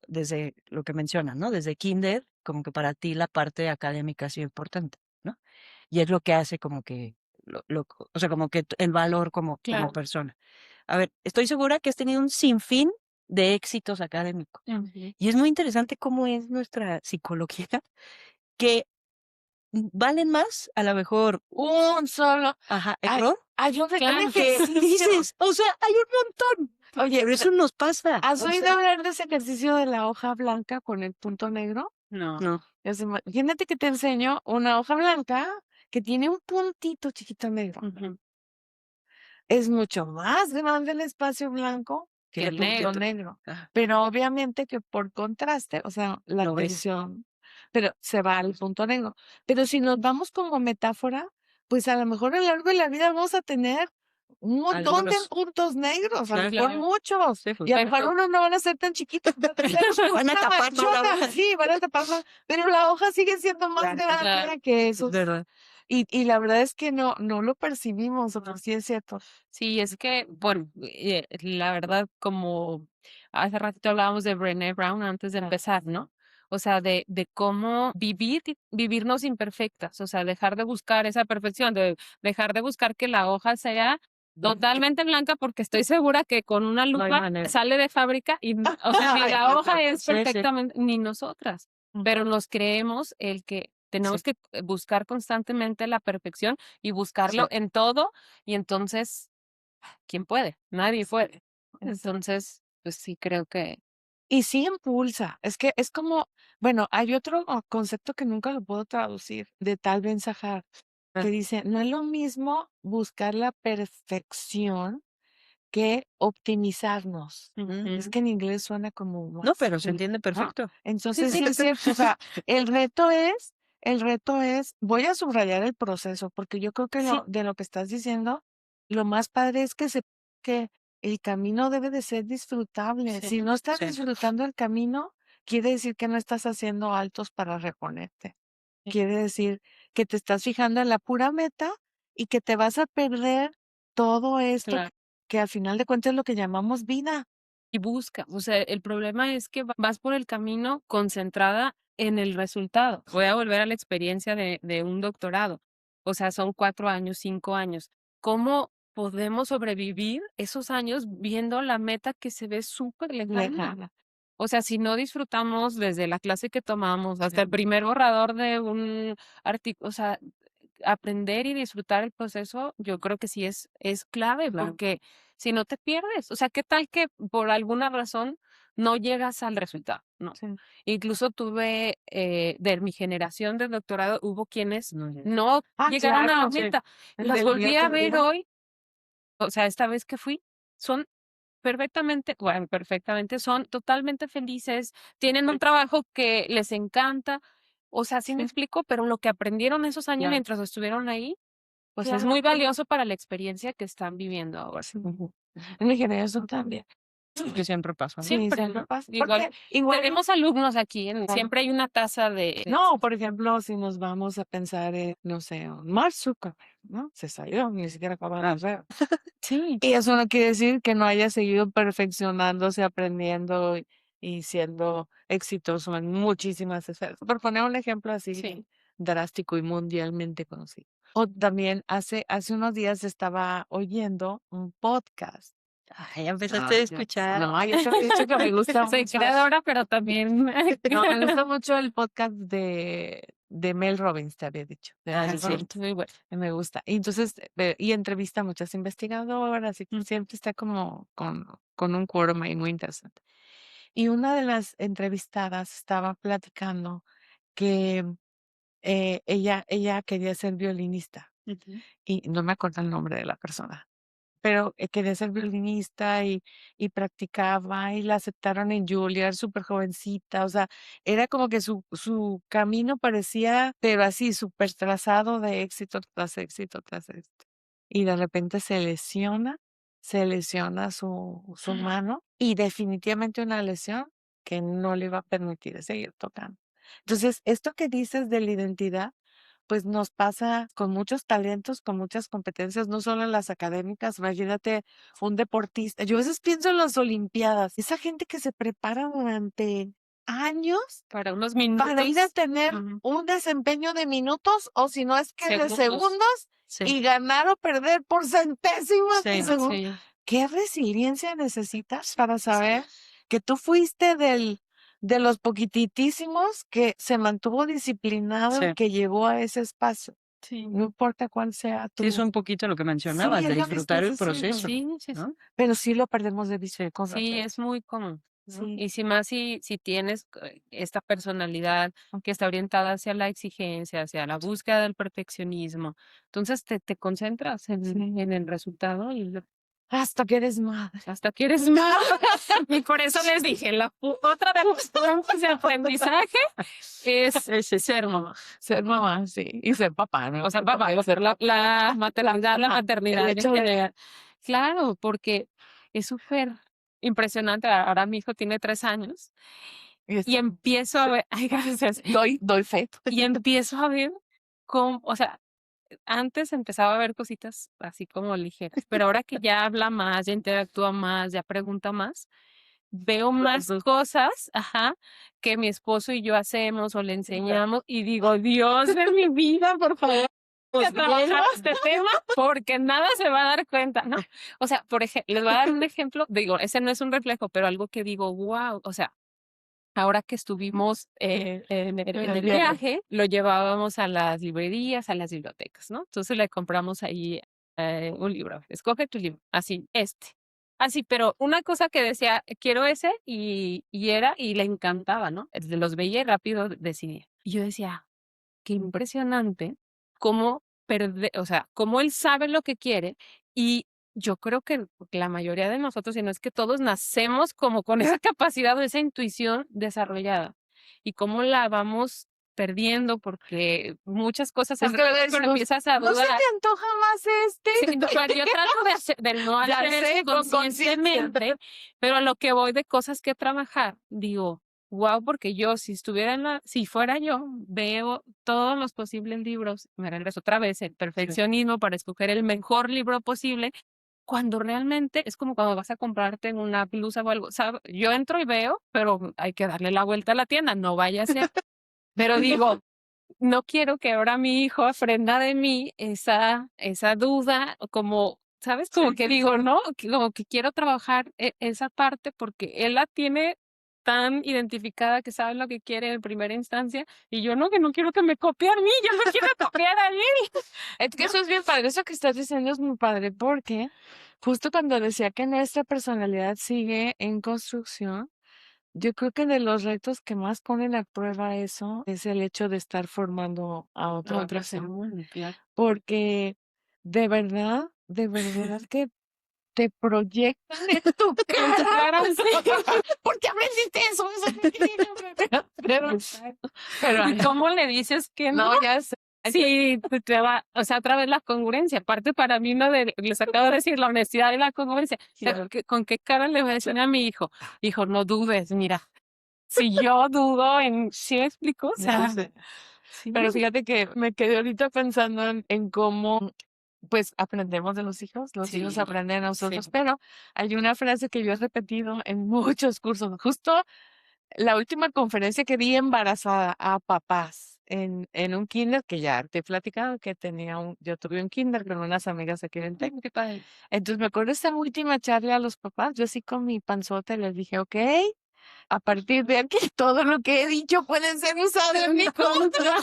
desde lo que mencionas, ¿no? Desde kinder, como que para ti la parte académica ha sido importante, ¿no? Y es lo que hace como que, o sea, como que el valor como Claro. persona. A ver, estoy segura que has tenido un sinfín de éxitos académicos. Ujú. Y es muy interesante cómo es nuestra psicología, que valen más, a lo mejor, Un solo, ajá, hay, error, hay un Claro. que ejercicio. dices, o sea, hay un montón. Oye, Pero eso nos pasa. ¿has O oído sea, hablar de ese ejercicio de la hoja blanca con el punto negro? No. no, Imagínate que te enseño una hoja blanca que tiene un puntito chiquito negro. Ujú. Es mucho más grande el espacio blanco que Que el el punto negro. negro. Ajá. Pero obviamente que por contraste, o sea, la Lo ves. atención, pero se va al punto negro. Pero si nos vamos como metáfora, pues a lo mejor a lo largo de la vida vamos a tener un montón de Algunos. puntos negros, a lo Claro, mejor claro. muchos. Sí, pues, Y a lo mejor unos no van a ser tan chiquitos, van a ser van a una tapar toda la manchota, hoja. sí, van a tapar pero la hoja sigue siendo más Claro, grande claro. que es esos. verdad. Y la verdad es que no lo percibimos, o sea, sí es cierto. Sí, es que, bueno, la verdad, como hace ratito hablábamos de Brené Brown antes de empezar, ¿no? O sea, de cómo vivirnos imperfectas, o sea, dejar de buscar esa perfección, de dejar de buscar que la hoja sea totalmente blanca, porque estoy segura que con una No hay lupa manera. sale de fábrica y, o sea, ni la hoja es Sí, sí. perfectamente, ni nosotras, pero nos creemos el que tenemos que buscar constantemente la perfección y buscarlo Sí. en todo, y entonces, ¿quién puede? Nadie puede. Exacto. Entonces, pues sí creo que Y sí impulsa, es que es como, bueno, hay otro concepto que nunca lo puedo traducir, de Tal Ben Sahar, que dice, no es lo mismo buscar la perfección que optimizarnos. Es ujú, que en inglés suena como No, más pero se cool, entiende ¿no? perfecto. Entonces sí, sí es cierto, o sea, el reto es, voy a subrayar el proceso, porque yo creo que sí, de lo que estás diciendo, lo más padre es que el camino debe de ser disfrutable. sí, Si no estás Sí. disfrutando el camino, quiere decir que no estás haciendo altos para reponerte. Sí. Quiere decir que te estás fijando en la pura meta y que te vas a perder todo esto claro. que al final de cuentas es lo que llamamos vida. Y busca, o sea, el problema es que vas por el camino concentrada en el resultado. Voy a volver a la experiencia de un doctorado. O sea, son 4 años, 5 años. ¿Cómo podemos sobrevivir esos años viendo la meta que se ve súper lejana? Lejana. O sea, si no disfrutamos desde la clase que tomamos hasta el primer borrador de un artículo, o sea, aprender y disfrutar el proceso, yo creo que sí es clave, Claro. porque si no te pierdes, o sea, ¿qué tal que por alguna razón no llegas al resultado? No. Sí. Incluso tuve, de mi generación de doctorado, hubo quienes No no llegaron a la Claro. Sí. meta. El Las del día volví a ver perdido. hoy, o sea, esta vez que fui, son perfectamente, bueno, perfectamente, son totalmente felices, tienen un trabajo que les encanta, o sea, sí me Sí. explico, pero lo que aprendieron esos años Claro. mientras estuvieron ahí, pues es Claro. muy valioso para la experiencia que están viviendo ahora. Ujú. En mi generación también. Que siempre pasa, ¿no? Sí, Siempre, siempre ¿no? pasa. Igual, Porque igual tenemos alumnos aquí, Claro. siempre hay una taza de No, por ejemplo, si nos vamos a pensar en, no sé, un Mark Zuckerberg, ¿no? Se salió, ni siquiera acaba de hacer. sí, Y eso no quiere decir que no haya seguido perfeccionándose, aprendiendo y siendo exitoso en muchísimas esferas. Por poner un ejemplo así sí. drástico y mundialmente conocido. O también hace unos días estaba oyendo un podcast. Ay, ya empezaste a escuchar. No, yo te había dicho que me gusta Soy mucho. creadora, pero también No, me gusta mucho el podcast de Mel Robbins, te había dicho. De Ah, sí, Mel es Robbins. cierto. muy bueno. Me gusta. Y entonces, y entrevista a muchas investigadoras y Mm. siempre está como con un quórum ahí muy interesante. Y una de las entrevistadas estaba platicando que ella quería ser violinista Ujú. y no me acuerdo el nombre de la persona, pero quería ser violinista y practicaba y la aceptaron en Juilliard, súper jovencita, o sea, era como que su camino parecía, pero así, súper trazado de éxito tras éxito tras éxito. Y de repente se lesiona su mano y definitivamente una lesión que no le va a permitir seguir tocando. Entonces, esto que dices de la identidad, pues nos pasa con muchos talentos, con muchas competencias, no solo en las académicas, imagínate un deportista. Yo a veces pienso en las olimpiadas, esa gente que se prepara durante años Para unos para ir a minutos, tener ujú, un desempeño de minutos o si no es que de segundos. segundos Sí. y ganar o perder por centésimas de Sí. segundo. Sí, ¿Qué resiliencia necesitas para saber que tú fuiste de los poquititísimos que se mantuvo disciplinado y Sí. que llegó a ese espacio? sí, No importa cuál sea Sí, es tu... un poquito lo que Sí, mencionabas, de es lo que disfrutar estás el diciendo. proceso, sí, sí, sí. ¿no? Pero sí lo perdemos de vista Sí. con Sí, rapidez. es muy común, ¿no? Sí. Y si más si tienes esta personalidad que está orientada hacia la exigencia, hacia la búsqueda del perfeccionismo, entonces te concentras en, Sí. en el resultado y Hasta que eres madre. hasta quieres más. Y por eso les dije, otra de las fuentes de aprendizaje es Sí, sí. ser mamá. Ser mamá, sí. Y ser papá, ¿no? O sea, papá, o ser la maternidad, la Ajá, maternidad el en hecho de... general. Claro, porque es súper impresionante. Ahora mi hijo tiene 3 años y y empiezo a ver, ay, gracias, doy fe. y empiezo a ver cómo, o sea, antes empezaba a ver cositas así como ligeras, pero ahora que ya habla más, ya interactúa más, ya pregunta más, veo más cosas, ajá, que mi esposo y yo hacemos o le enseñamos y digo, Dios de mi vida, por favor. a trabajar este tema porque nada se va a dar cuenta, ¿no? O sea, por ejemplo, les voy a dar un ejemplo, digo, ese no es un reflejo, pero algo que digo, wow, o sea, ahora que estuvimos en el viaje, lo llevábamos a las librerías, a las bibliotecas, ¿no? Entonces le compramos ahí un libro, escoge tu libro, así, Así, pero una cosa que decía, quiero ese, y le encantaba, ¿no? Los veía y rápido decidía. Y yo decía, qué impresionante cómo o sea, cómo él sabe lo que quiere y yo creo que la mayoría de nosotros, si no es que todos nacemos como con esa capacidad o esa intuición desarrollada y cómo la vamos perdiendo porque muchas cosas Es que luego alrededor decimos, empiezas a ¿no se dudar. te antoja más este? Sí, no, pero yo trato de no Ya hacer sé, eso con conciencia. conscientemente, pero a lo que voy de cosas que trabajar, digo, wow, porque yo si fuera yo, veo todos los posibles libros, me regreso otra vez el perfeccionismo para escoger el mejor libro posible, cuando realmente es como cuando vas a comprarte una blusa o algo, ¿sabes? Yo entro y veo, pero hay que darle la vuelta a la tienda, no vaya a ser. Pero digo, no quiero que ahora mi hijo aprenda de mí esa duda, o como, ¿sabes? Como que digo, ¿no? Como que quiero trabajar esa parte porque él la tiene tan identificada que sabe lo que quiere en primera instancia y yo no, que no quiero que me copie a mí, yo no quiero copiar a él. Es que eso es bien padre, eso que estás diciendo es muy padre, porque justo cuando decía que nuestra personalidad sigue en construcción, yo creo que de los retos que más ponen a prueba eso es el hecho de estar formando a otra persona, Claro. porque de verdad que te proyectan en tu cara. Claro, sí. ¿Por qué aprendiste eso? Pero ¿Y cómo le dices que no? no, ya sé. Sí, te va, o sea, otra vez la congruencia. Aparte para mí les acabo de decir, la honestidad y la congruencia. O sea, ¿con qué cara le voy a decir a mi hijo? Hijo, no dudes, mira. Si yo dudo ¿sí me explico? O sea, sí. Pero fíjate que me quedé ahorita pensando en cómo, pues, aprendemos de los hijos Sí, aprenden a nosotros, sí. pero hay una frase que yo he repetido en muchos cursos, justo la última conferencia que di embarazada a papás en un kinder, que ya te he platicado que yo tuve un kinder con unas amigas aquí en Tec. Qué padre. Entonces me acuerdo esta última charla a los papás, yo así con mi panzota les dije, ok, a partir de aquí todo lo que he dicho puede ser usado en mi contra.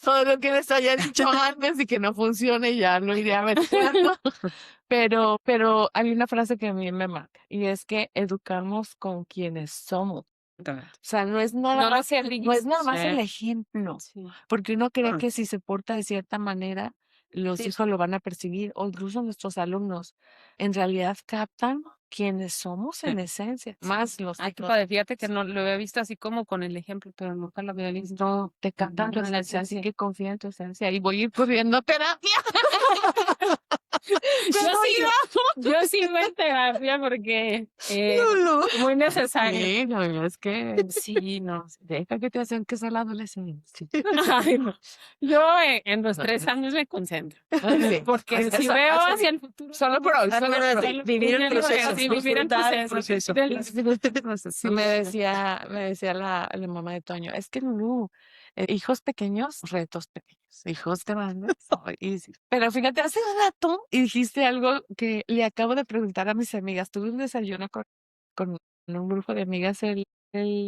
Todo lo que les haya dicho antes y que no funcione ya lo iré averiguando. Pero hay una frase que a mí me marca y es que educamos con quienes somos. O sea, no es nada No lo más, sé, no es nada más sí. el ejemplo, Sí. porque uno cree que si se porta de cierta manera, los Sí. hijos lo van a percibir, o incluso nuestros alumnos, en realidad captan quienes somos en esencia, más los Ay, qué hijos. padre. Fíjate que no lo había visto así como con el ejemplo, pero nunca lo había visto. No, te captan tu Ujú. esencia, así que confía en tu esencia y voy a ir corriendo a terapia. Yo sí voy a terapia porque No. muy necesario. Sí, no, es que sí, no, deja que te hacen que es la adolescencia. Ay, no. Yo en los 3 años me concentro. Sí. Porque si veo hacia el futuro. Solo por hoy, solo por hoy. Vivir el proceso, Sí, vivir el disfrutar el proceso. Sí. Me decía la mamá de Toño, es que no, hijos pequeños, retos pequeños, hijos grandes. Pero fíjate, hace un rato dijiste algo que le acabo de preguntar a mis amigas. Tuve un desayuno con un grupo de amigas el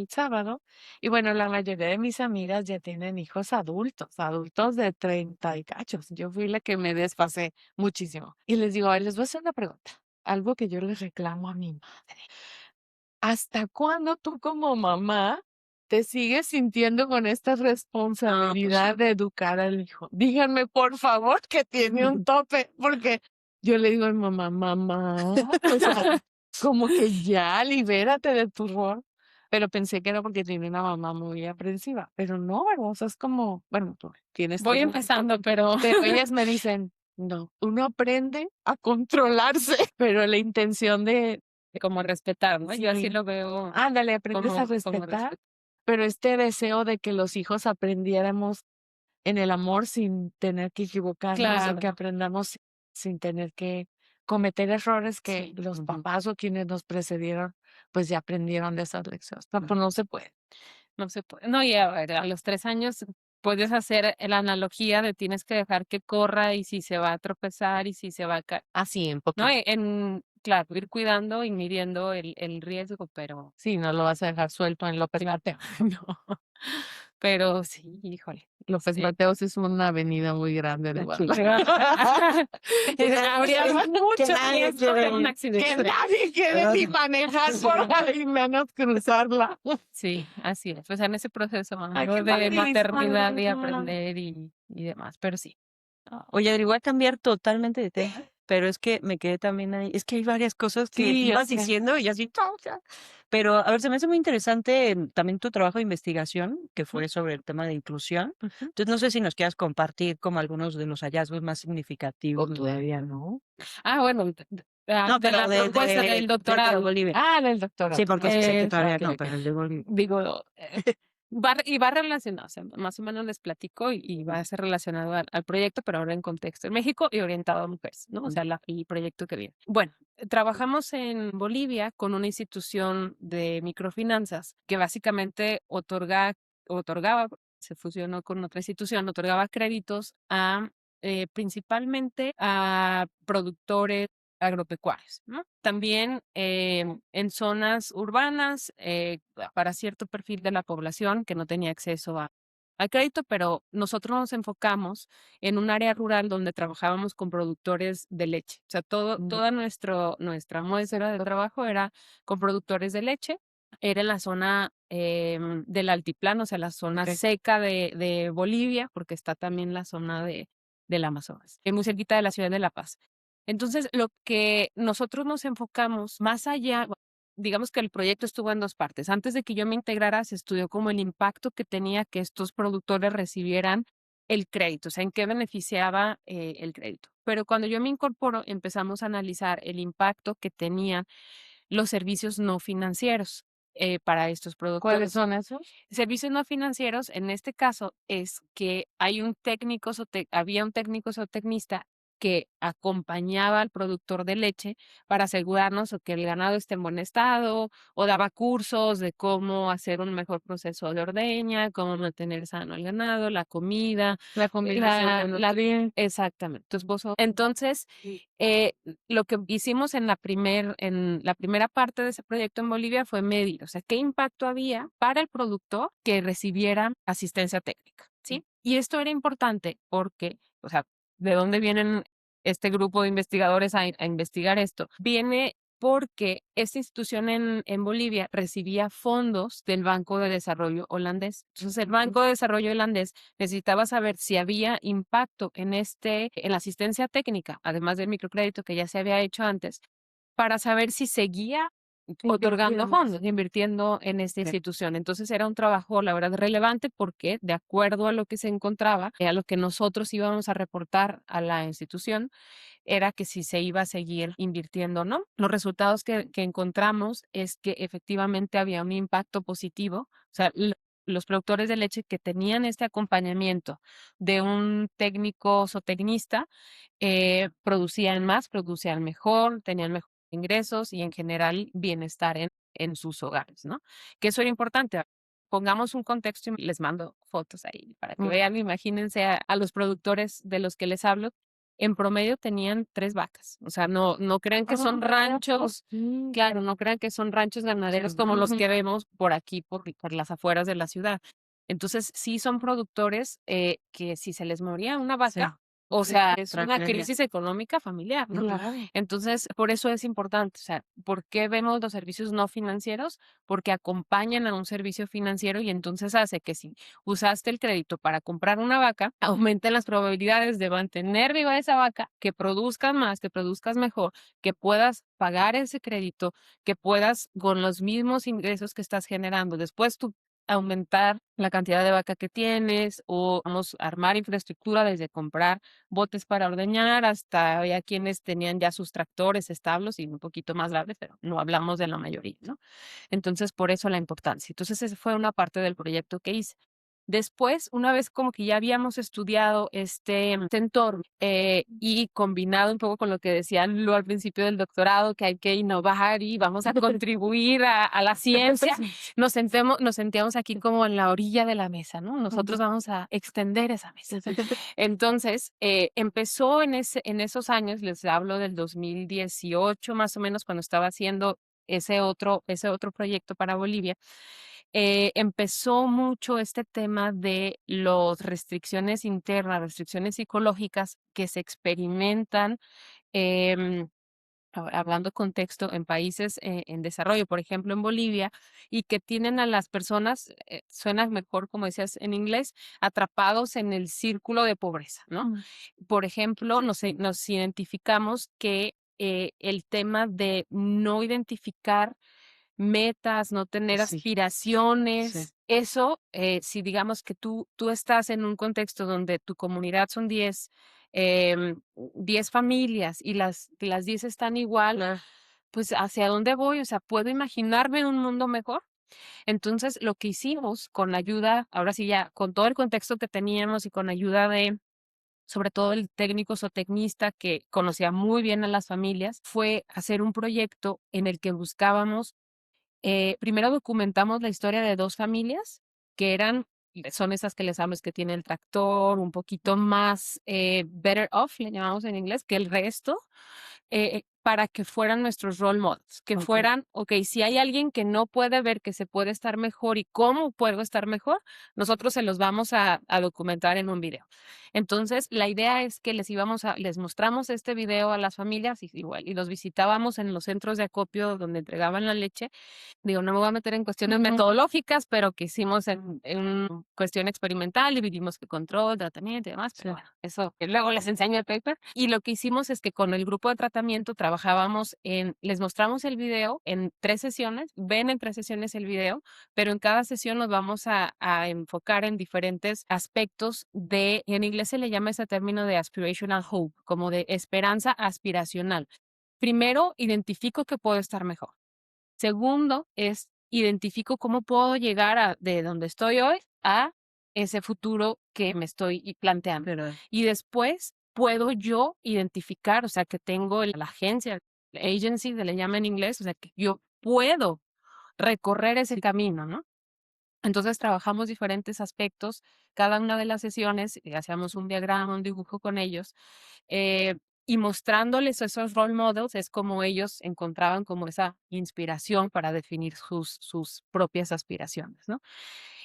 sábado y bueno, la mayoría de mis amigas ya tienen hijos adultos de 30 y cachos. Yo fui la que me desfasé muchísimo. Y les digo, a ver, les voy a hacer una pregunta, algo que yo les reclamo a mi madre. ¿Hasta cuándo tú como mamá te sigues sintiendo con esta responsabilidad de educar al hijo? Díganme, por favor, que tiene un tope, porque yo le digo a mi mamá, o sea, como que ya libérate de tu rol. Pero pensé que era porque tiene una mamá muy aprensiva, pero no, ¿verdad? O sea, es como, bueno, tú tienes Voy todo, empezando, pero pero ellas me dicen, no, uno aprende a controlarse, pero la intención de, como respetar, ¿no? Yo así sí, lo veo ándale, aprendes a como respetar, respeto. pero este deseo de que los hijos aprendiéramos en el amor sin tener que equivocarnos, o Claro. que aprendamos sin tener que cometer errores que Sí. los papás o quienes nos precedieron, pues ya aprendieron de esas lecciones. No, pues no se puede. No se puede. No, y a ver, a los 3 años puedes hacer la analogía de tienes que dejar que corra y si se va a tropezar y si se va a caer, Así, en ¿no? poquito. Claro, ir cuidando y midiendo el riesgo, pero Sí, no lo vas a dejar suelto en López Mateo. no. Pero sí, híjole, López Mateos es una avenida muy grande de Guadalajara. habría mucho riesgo de un Que accidente. nadie quiere ni manejar por ahí, menos cruzarla. Sí, así es. Pues en ese proceso, Ay, ¿no? qué De maternidad y padrísimo. aprender y demás, pero sí. Oye, Adri, voy a cambiar totalmente de tema, pero es que me quedé también ahí. Es que hay varias cosas que Sí, yo ibas sé. diciendo y así, ¡chao! Pero, a ver, se me hace muy interesante también tu trabajo de investigación, que Ujú, fue sobre el tema de inclusión. ujú. Entonces, no sé si nos quieras compartir como algunos de los hallazgos más O significativos. todavía no. Bueno, No, de pero la propuesta del de doctorado. Bolivia. Del doctorado. Sí, porque sí sé que todavía Ok, no, ok. pero el de Bolivia. Digo, va relacionado, o sea, más o menos les platico y va a ser relacionado al proyecto, pero ahora en contexto en México y orientado a mujeres, ¿no? O sea, el proyecto que viene. Bueno, trabajamos en Bolivia con una institución de microfinanzas que básicamente otorgaba, se fusionó con otra institución, otorgaba créditos a principalmente a productores agropecuarios, ¿no? También en zonas urbanas para cierto perfil de la población que no tenía acceso al crédito, pero nosotros nos enfocamos en un área rural donde trabajábamos con productores de leche. O sea, toda nuestra muestra de trabajo era con productores de leche. Era en la zona del altiplano, o sea, la zona Ok. seca de Bolivia, porque está también la zona del Amazonas, muy cerquita de la ciudad de La Paz. Entonces, lo que nosotros nos enfocamos más allá, digamos que el proyecto estuvo en dos partes. Antes de que yo me integrara, se estudió como el impacto que tenía que estos productores recibieran el crédito, o sea, en qué beneficiaba el crédito. Pero cuando yo me incorporo, empezamos a analizar el impacto que tenían los servicios no financieros para estos ¿Cuáles productores. son esos? Servicios no financieros, en este caso, es que había un técnico zootecnista que acompañaba al productor de leche para asegurarnos o que el ganado esté en buen estado, o daba cursos de cómo hacer un mejor proceso de ordeña, cómo mantener sano el ganado, la comida, La combinación de nutrientes. exactamente. Entonces, eh, lo que hicimos en la primera parte de ese proyecto en Bolivia fue medir, o sea, qué impacto había para el productor que recibiera asistencia técnica, ¿sí? Y esto era importante porque, o sea, ¿de dónde vienen este grupo de investigadores a investigar esto? Viene porque esta institución en Bolivia recibía fondos del Banco de Desarrollo holandés. Entonces, el Banco de Desarrollo holandés necesitaba saber si había impacto en la asistencia técnica, además del microcrédito que ya se había hecho antes, para saber si seguía otorgando Invirtiendo. fondos, invirtiendo en esta institución. Entonces era un trabajo, la verdad, relevante porque de acuerdo a lo que se encontraba, a lo que nosotros íbamos a reportar a la institución, era que si se iba a seguir invirtiendo o no. Los resultados que encontramos es que efectivamente había un impacto positivo, o sea, los productores de leche que tenían este acompañamiento de un técnico zootecnista producían más, producían mejor, tenían mejores ingresos y en general bienestar en sus hogares, ¿no? Que eso era importante. Pongamos un contexto y les mando fotos ahí para que vean, imagínense a los productores de los que les hablo, en promedio tenían 3 vacas. O sea, no crean que son ranchos, claro, no crean que son ranchos ganaderos como los que vemos por aquí, por las afueras de la ciudad. Entonces, sí son productores que si se les moría una vaca, o sea, es una tragedia. crisis económica familiar, ¿no? Claro. Entonces, por eso es importante, o sea, ¿por qué vemos los servicios no financieros? Porque acompañan a un servicio financiero y entonces hace que si usaste el crédito para comprar una vaca, aumenten las probabilidades de mantener viva esa vaca, que produzcas más, que produzcas mejor, que puedas pagar ese crédito, que puedas con los mismos ingresos que estás generando, después tú aumentar la cantidad de vaca que tienes o vamos a armar infraestructura desde comprar botes para ordeñar hasta había quienes tenían ya sus tractores, establos y un poquito más grandes, pero no hablamos de la mayoría, ¿no? Entonces, por eso la importancia. Entonces, esa fue una parte del proyecto que hice. Después, una vez como que ya habíamos estudiado este entorno y combinado un poco con lo que decía Lu al principio del doctorado, que hay que innovar y vamos a contribuir a la ciencia, nos sentíamos aquí como en la orilla de la mesa, ¿no? Nosotros vamos a extender esa mesa. Entonces, empezó en esos años, les hablo del 2018 más o menos, cuando estaba haciendo ese otro proyecto para Bolivia, empezó mucho este tema de las restricciones internas, restricciones psicológicas que se experimentan, em, hablando contexto, en países en desarrollo, por ejemplo, en Bolivia, y que tienen a las personas, suena mejor, como decías en inglés, atrapados en el círculo de pobreza, ¿no? Por ejemplo, nos identificamos que el tema de no identificar metas, no tener Sí, sí. aspiraciones, eso, si digamos que tú estás en un contexto donde tu comunidad son 10 familias y las 10 están igual, Claro. pues, ¿hacia dónde voy? O sea, ¿puedo imaginarme un mundo mejor? Entonces, lo que hicimos con ayuda, ahora sí ya, con todo el contexto que teníamos y con ayuda de, sobre todo el técnico zootecnista que conocía muy bien a las familias, fue hacer un proyecto en el que buscábamos primero documentamos la historia de 2 familias que son esas que les hablo, es que tienen el tractor un poquito más, better off, le llamamos en inglés, que el resto, para que fueran nuestros role models, que fueran, okey, si hay alguien que no puede ver que se puede estar mejor y cómo puedo estar mejor, nosotros se los vamos a documentar en un video. Entonces, la idea es que les mostramos este video a las familias y igual, y los visitábamos en los centros de acopio donde entregaban la leche. Digo, no me voy a meter en cuestiones metodológicas, pero que hicimos en cuestión experimental, y vimos que control, tratamiento y demás, pero bueno, eso que luego les enseño el paper. Y lo que hicimos es que con el grupo de tratamiento trabajábamos les mostramos el video en 3 sesiones, ven en 3 sesiones el video, pero en cada sesión nos vamos a enfocar en diferentes aspectos en inglés se le llama ese término de aspirational hope, como de esperanza aspiracional. Primero, identifico que puedo estar mejor. Segundo, identifico cómo puedo llegar de donde estoy hoy a ese futuro que me estoy planteando. Pero Y después puedo yo identificar, o sea, que tengo la agencia, la agency, se le llama en inglés, o sea, que yo puedo recorrer ese camino, ¿no? Entonces trabajamos diferentes aspectos, cada una de las sesiones, hacíamos un diagrama, un dibujo con ellos, eh, y mostrándoles esos role models es como ellos encontraban como esa inspiración para definir sus propias aspiraciones, ¿no?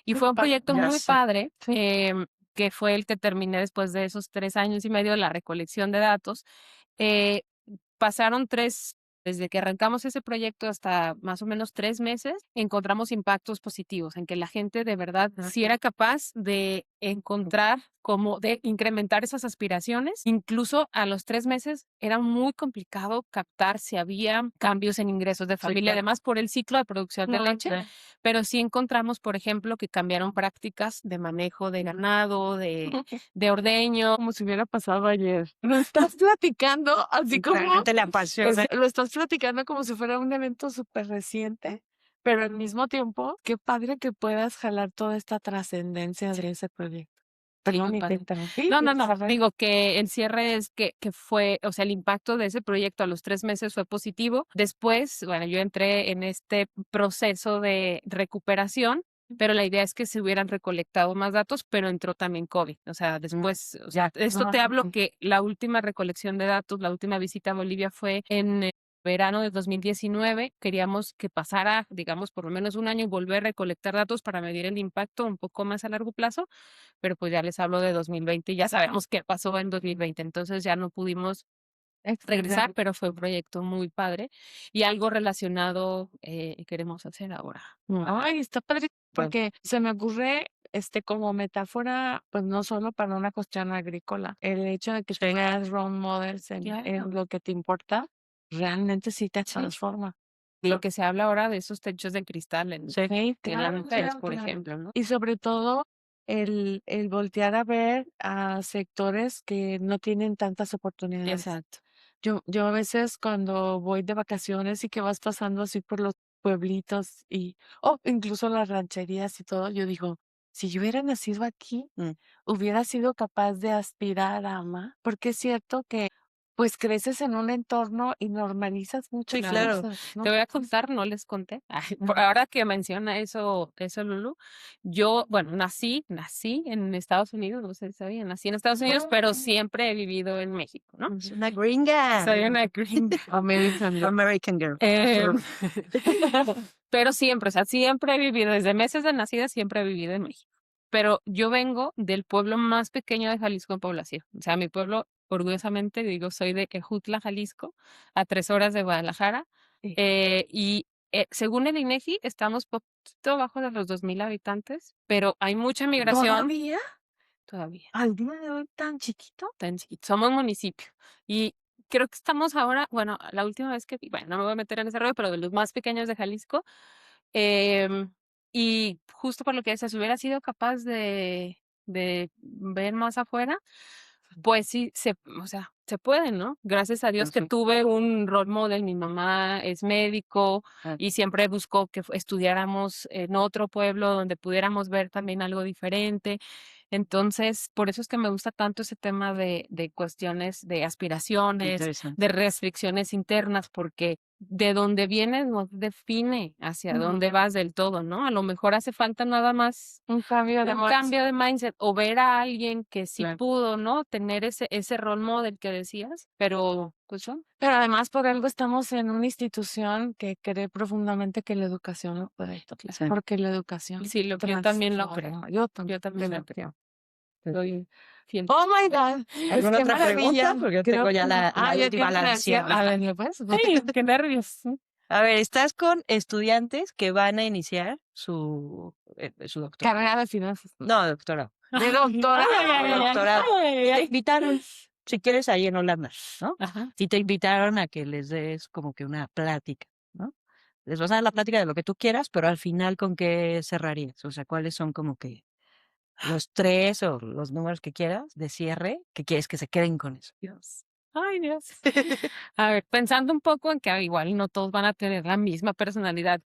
Y fue un proyecto ya muy sé. padre, que fue el que terminé después de esos 3 años y medio de la recolección de datos. Eh, Pasaron 3 desde que arrancamos ese proyecto hasta más o menos 3 meses, encontramos impactos positivos en que la gente de verdad sí era capaz de encontrar como de incrementar esas aspiraciones. Incluso a los 3 meses era muy complicado captar si había cambios en ingresos de familia, claro. además por el ciclo de producción de leche, pero sí encontramos, por ejemplo, que cambiaron prácticas de manejo de ganado, de ordeño. Como si hubiera pasado ayer. Lo estás platicando así como Realmente le apasiona. lo estás platicando como si fuera un evento súper reciente, pero al mismo tiempo, qué padre que puedas jalar toda esta trascendencia de ese proyecto. Sí, muy Perdón, te padre. interrumpí. No, digo que el cierre es que fue, o sea, el impacto de ese proyecto a los 3 meses fue positivo. Después, bueno, yo entré en este proceso de recuperación, pero la idea es que se hubieran recolectado más datos, pero entró también COVID. O sea, después, o sea, esto te hablo que la última recolección de datos, la última visita a Bolivia fue en verano de 2019. Queríamos que pasara, digamos, por lo menos un año y volver a recolectar datos para medir el impacto un poco más a largo plazo, pero pues ya les hablo de 2020 y ya sabemos qué pasó en 2020, entonces ya no pudimos regresar, pero fue un proyecto muy padre y algo relacionado queremos hacer ahora. Ay, está padre, Pues, porque se me ocurre, como metáfora, pues, no solo para una cuestión agrícola, el hecho de que sí, tengas role models en Claro. lo que te importa, realmente sí te Sí. transforma. Lo que se habla ahora de esos techos de cristal sí. en las mujeres, por ejemplo, ¿no? Y sobre todo, el voltear a ver a sectores que no tienen tantas oportunidades. Exacto. Yo a veces cuando voy de vacaciones y que vas pasando así por los pueblitos o incluso las rancherías y todo, yo digo: si yo hubiera nacido aquí, Mm. hubiera sido capaz de aspirar a más, porque es cierto que, pues, creces en un entorno y normalizas muchas Sí, claro. cosas, ¿no? Te voy a contar, no les conté. Por Ajá. ahora que menciona eso, Lulu, yo, bueno, nací en Estados Unidos, no sé si sabían, nací en Estados Unidos, pero siempre he vivido en México, ¿no? Es una gringa. Soy una gringa. American Girl. American girl. Em, pero siempre, o sea, siempre he vivido, desde meses de nacida, siempre he vivido en México. Pero yo vengo del pueblo más pequeño de Jalisco en población. O sea, mi pueblo, orgullosamente digo, soy de Ejutla, Jalisco, a 3 horas de Guadalajara. Sí. Según el INEGI, estamos poquito abajo de los 2,000 habitantes, pero hay mucha migración ¿Todavía? todavía. ¿Al día de hoy tan chiquito? Tan chiquito. Somos municipio. Y creo que estamos ahora, bueno, la última vez que, bueno, no me voy a meter en ese rollo, pero de los más pequeños de Jalisco. em, y justo por lo que decía, si hubiera sido capaz de ver más afuera, pues sí, o sea, se puede, ¿no? Gracias a Dios que Ujú. tuve un role model. Mi mamá es médico Ah, y siempre buscó que estudiáramos en otro pueblo donde pudiéramos ver también algo diferente. Entonces, por eso es que me gusta tanto ese tema de cuestiones de aspiraciones, interesante. de restricciones internas, porque de dónde vienes no define hacia Ujú. dónde vas del todo, ¿no? A lo mejor hace falta nada más Un cambio de un mindset. cambio de mindset o ver a alguien que sí Claro. pudo, ¿no? Tener ese role model que decías, pero pues son. Pero además por algo estamos en una institución que cree profundamente que la educación lo puede todo, Sí. porque la educación Sí, yo también lo creo. transforma. Yo Yo también lo creo. Soy fiel. Oh my God, pues ¿Alguna qué otra maravilla. pregunta? Porque yo Creo tengo ya que la ya última, tiene la la anciana. A ver, pues. Ay, qué nervios. A ver, estás con estudiantes que van a iniciar su doctorado. Carrera de finanzas. No, doctorado. De doctorado. Ay, ay, ay, ay, Doctorado. ay, ay, Y te ay. invitaron, si quieres, ahí en Holanda, ¿no? Ajá. Y te invitaron a que les des como que una plática, ¿no? Les vas a dar la plática de lo que tú quieras, pero al final, ¿con qué cerrarías? O sea, ¿cuáles son como que los 3 o los números que quieras de cierre que quieres que se queden con eso? Dios. Ay, Dios. A ver, pensando un poco en que igual no todos van a tener la misma personalidad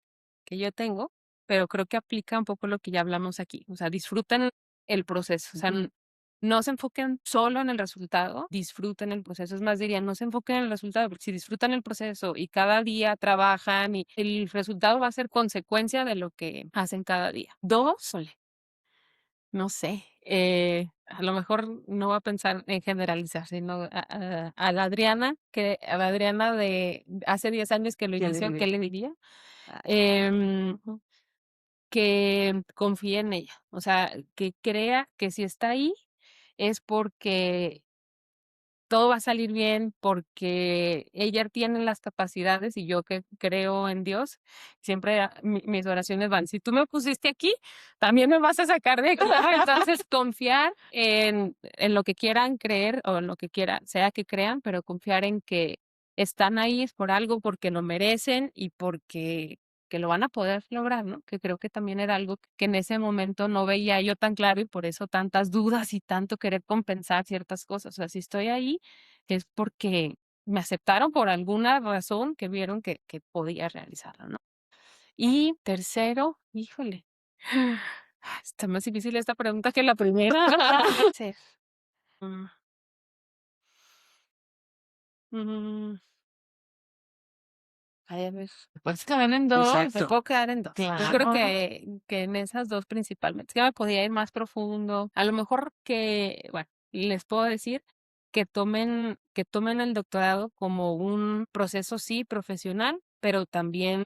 que yo tengo, pero creo que aplica un poco lo que ya hablamos aquí. O sea, disfruten el proceso. O sea, Ujú. no se enfoquen solo en el resultado, disfruten el proceso. Es más, diría, no se enfoquen en el resultado, porque si disfrutan el proceso y cada día trabajan y el resultado va a ser consecuencia de lo que hacen cada día. Dos, no sé, a lo mejor no voy a pensar en generalizar, sino a la Adriana de hace 10 años que lo ¿Qué le inició, ¿qué diría? le diría? Ay, Em, que confíe en ella, o sea, que crea que si está ahí es porque todo va a salir bien porque ella tiene las capacidades y yo que creo en Dios, siempre mis oraciones van, si tú me pusiste aquí, también me vas a sacar de aquí, ¿no? Entonces confiar en lo que quieran creer o en lo que quiera, sea que crean, pero confiar en que están ahí es por algo, porque lo merecen y porque que lo van a poder lograr, ¿no? Que creo que también era algo que en ese momento no veía yo tan claro y por eso tantas dudas y tanto querer compensar ciertas cosas. O sea, si estoy ahí es porque me aceptaron por alguna razón que vieron que podía realizarlo, ¿no? Y tercero, híjole, está más difícil esta pregunta que la primera. Sí. Mm, mm, ay, a ver. Pues caben en dos. Me exacto. puedo quedar en dos. Yo creo Claro. que en esas dos principalmente. Ya me podía ir más profundo. A lo mejor que, bueno, les puedo decir que tomen el doctorado como un proceso, sí, profesional, pero también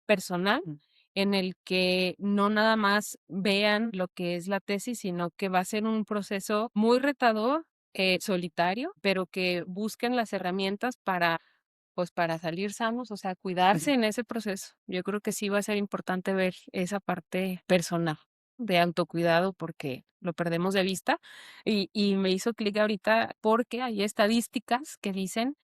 personal, Mm. en el que no nada más vean lo que es la tesis, sino que va a ser un proceso muy retador, solitario, pero que busquen las herramientas para pues para salir sanos, o sea, cuidarse en ese proceso. Yo creo que sí va a ser importante ver esa parte personal de autocuidado porque lo perdemos de vista y me hizo clic ahorita porque hay estadísticas que dicen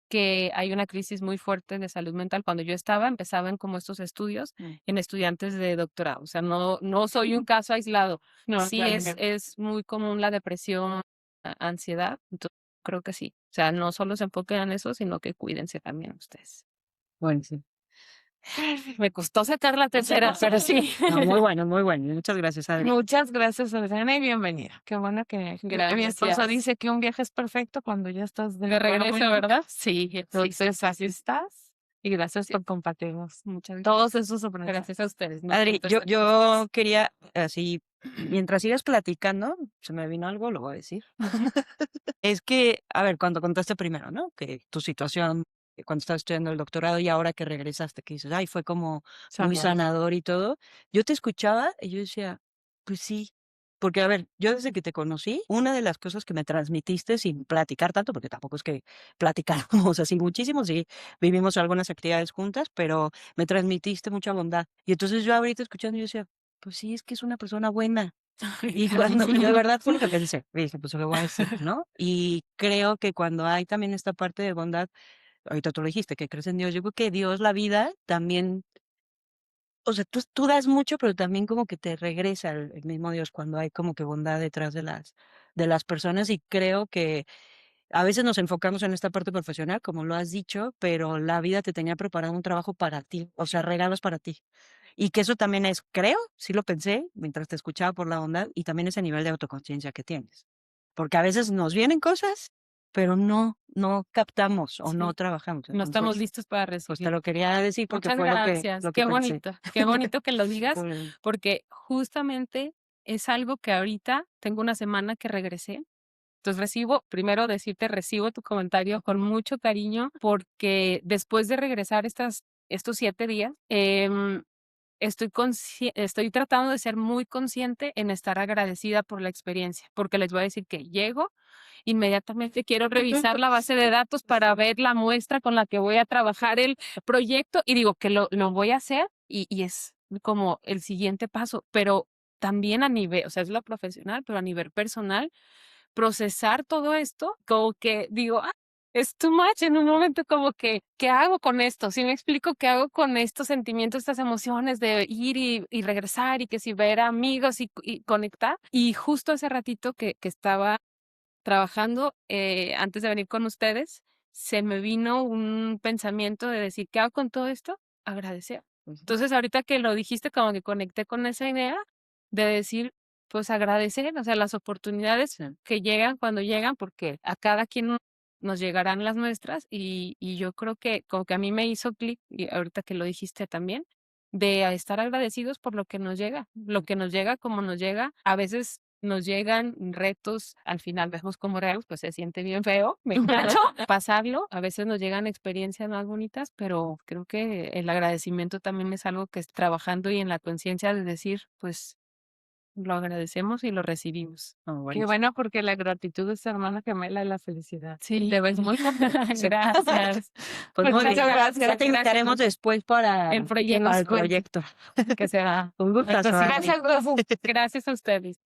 que hay una crisis muy fuerte de salud mental. Cuando yo empezaban como estos estudios Mm. en estudiantes de doctorado. O sea, no soy un caso aislado. No, Sí claro es, que es muy común la depresión, ansiedad. Entonces, creo que sí. O sea, no solo se enfoquen en eso, sino que cuídense también ustedes. Bueno, sí. Me costó sacar la tercera, pero sí. No, muy bueno, muy bueno. Muchas gracias, Adri. Muchas gracias, Adriana, y bienvenida. Qué bueno que mi esposo Gracias. dice que un viaje es perfecto cuando ya estás De regreso, ¿verdad? Sí, sí. Entonces, así estás. Y gracias por compartirnos Muchas todos esos aprendizajes. gracias a ustedes. Me Adri, siento yo, estar- yo quería, así, mientras sigas platicando, se me vino algo, lo voy a decir. Es que, a ver, cuando contaste primero, ¿no? Que tu situación, cuando estabas estudiando el doctorado y ahora que regresaste, que dices, ay, fue como muy sanador y todo. Yo te escuchaba y yo decía, pues sí. Porque, a ver, yo desde que te conocí, una de las cosas que me transmitiste sin platicar tanto, porque tampoco es que platicáramos así muchísimo, sí, vivimos algunas actividades juntas, pero me transmitiste mucha bondad. Y entonces yo ahorita escuchando, yo decía, pues sí, es que es una persona buena. Y cuando, de verdad fue lo que pensé, dije, pues lo voy a decir, ¿no? Y creo que cuando hay también esta parte de bondad, ahorita tú lo dijiste, que crees en Dios, yo creo que Dios, la vida, también, o sea, tú das mucho, pero también como que te regresa el mismo Dios cuando hay como que bondad detrás de las personas y creo que a veces nos enfocamos en esta parte profesional, como lo has dicho, pero la vida te tenía preparado un trabajo para ti, o sea, regalos para ti. Y que eso también es, creo, sí lo pensé mientras te escuchaba por la bondad, y también ese nivel de autoconciencia que tienes. Porque a veces nos vienen cosas, pero no captamos o no Sí, trabajamos. no estamos Entonces, listos para pues te recibir. lo quería decir porque Muchas fue gracias. lo que pensé. Qué bonito que lo digas, Bueno, porque justamente es algo que ahorita tengo una semana que regresé. Entonces primero decirte, recibo tu comentario con mucho cariño, porque después de regresar estos 7 días, estoy tratando de ser muy consciente en estar agradecida por la experiencia, porque les voy a decir que llego, inmediatamente quiero revisar la base de datos para ver la muestra con la que voy a trabajar el proyecto y digo que lo voy a hacer y es como el siguiente paso, pero también a nivel, o sea, es lo profesional, pero a nivel personal, procesar todo esto, como que digo, es too much en un momento como que, ¿qué hago con esto? Si me explico qué hago con estos sentimientos, estas emociones de ir y regresar y que si ver a amigos y conectar. Y justo hace ratito que estaba trabajando, antes de venir con ustedes, se me vino un pensamiento de decir, ¿qué hago con todo esto? Agradecer. Entonces, ahorita que lo dijiste, como que conecté con esa idea de decir, pues agradecer, o sea, las oportunidades sí. que llegan cuando llegan, porque a cada quien nos llegarán las nuestras y yo creo que como que a mí me hizo clic, y ahorita que lo dijiste también, de estar agradecidos por lo que nos llega como nos llega. A veces nos llegan retos, al final vemos como reales, pues se siente bien feo, me cacho, pasarlo. A veces nos llegan experiencias más bonitas, pero creo que el agradecimiento también es algo que es trabajando y en la conciencia de decir, pues lo agradecemos y lo recibimos. Oh, Qué buenísimo. bueno, porque la gratitud es hermana gemela de la felicidad. Sí. Te ves muy Gracias. Pues muy Muchas bien. gracias. Ya te invitaremos después para El proyecto. el proyecto. Que sea Un gustazo. Entonces, Adri. gracias a ustedes.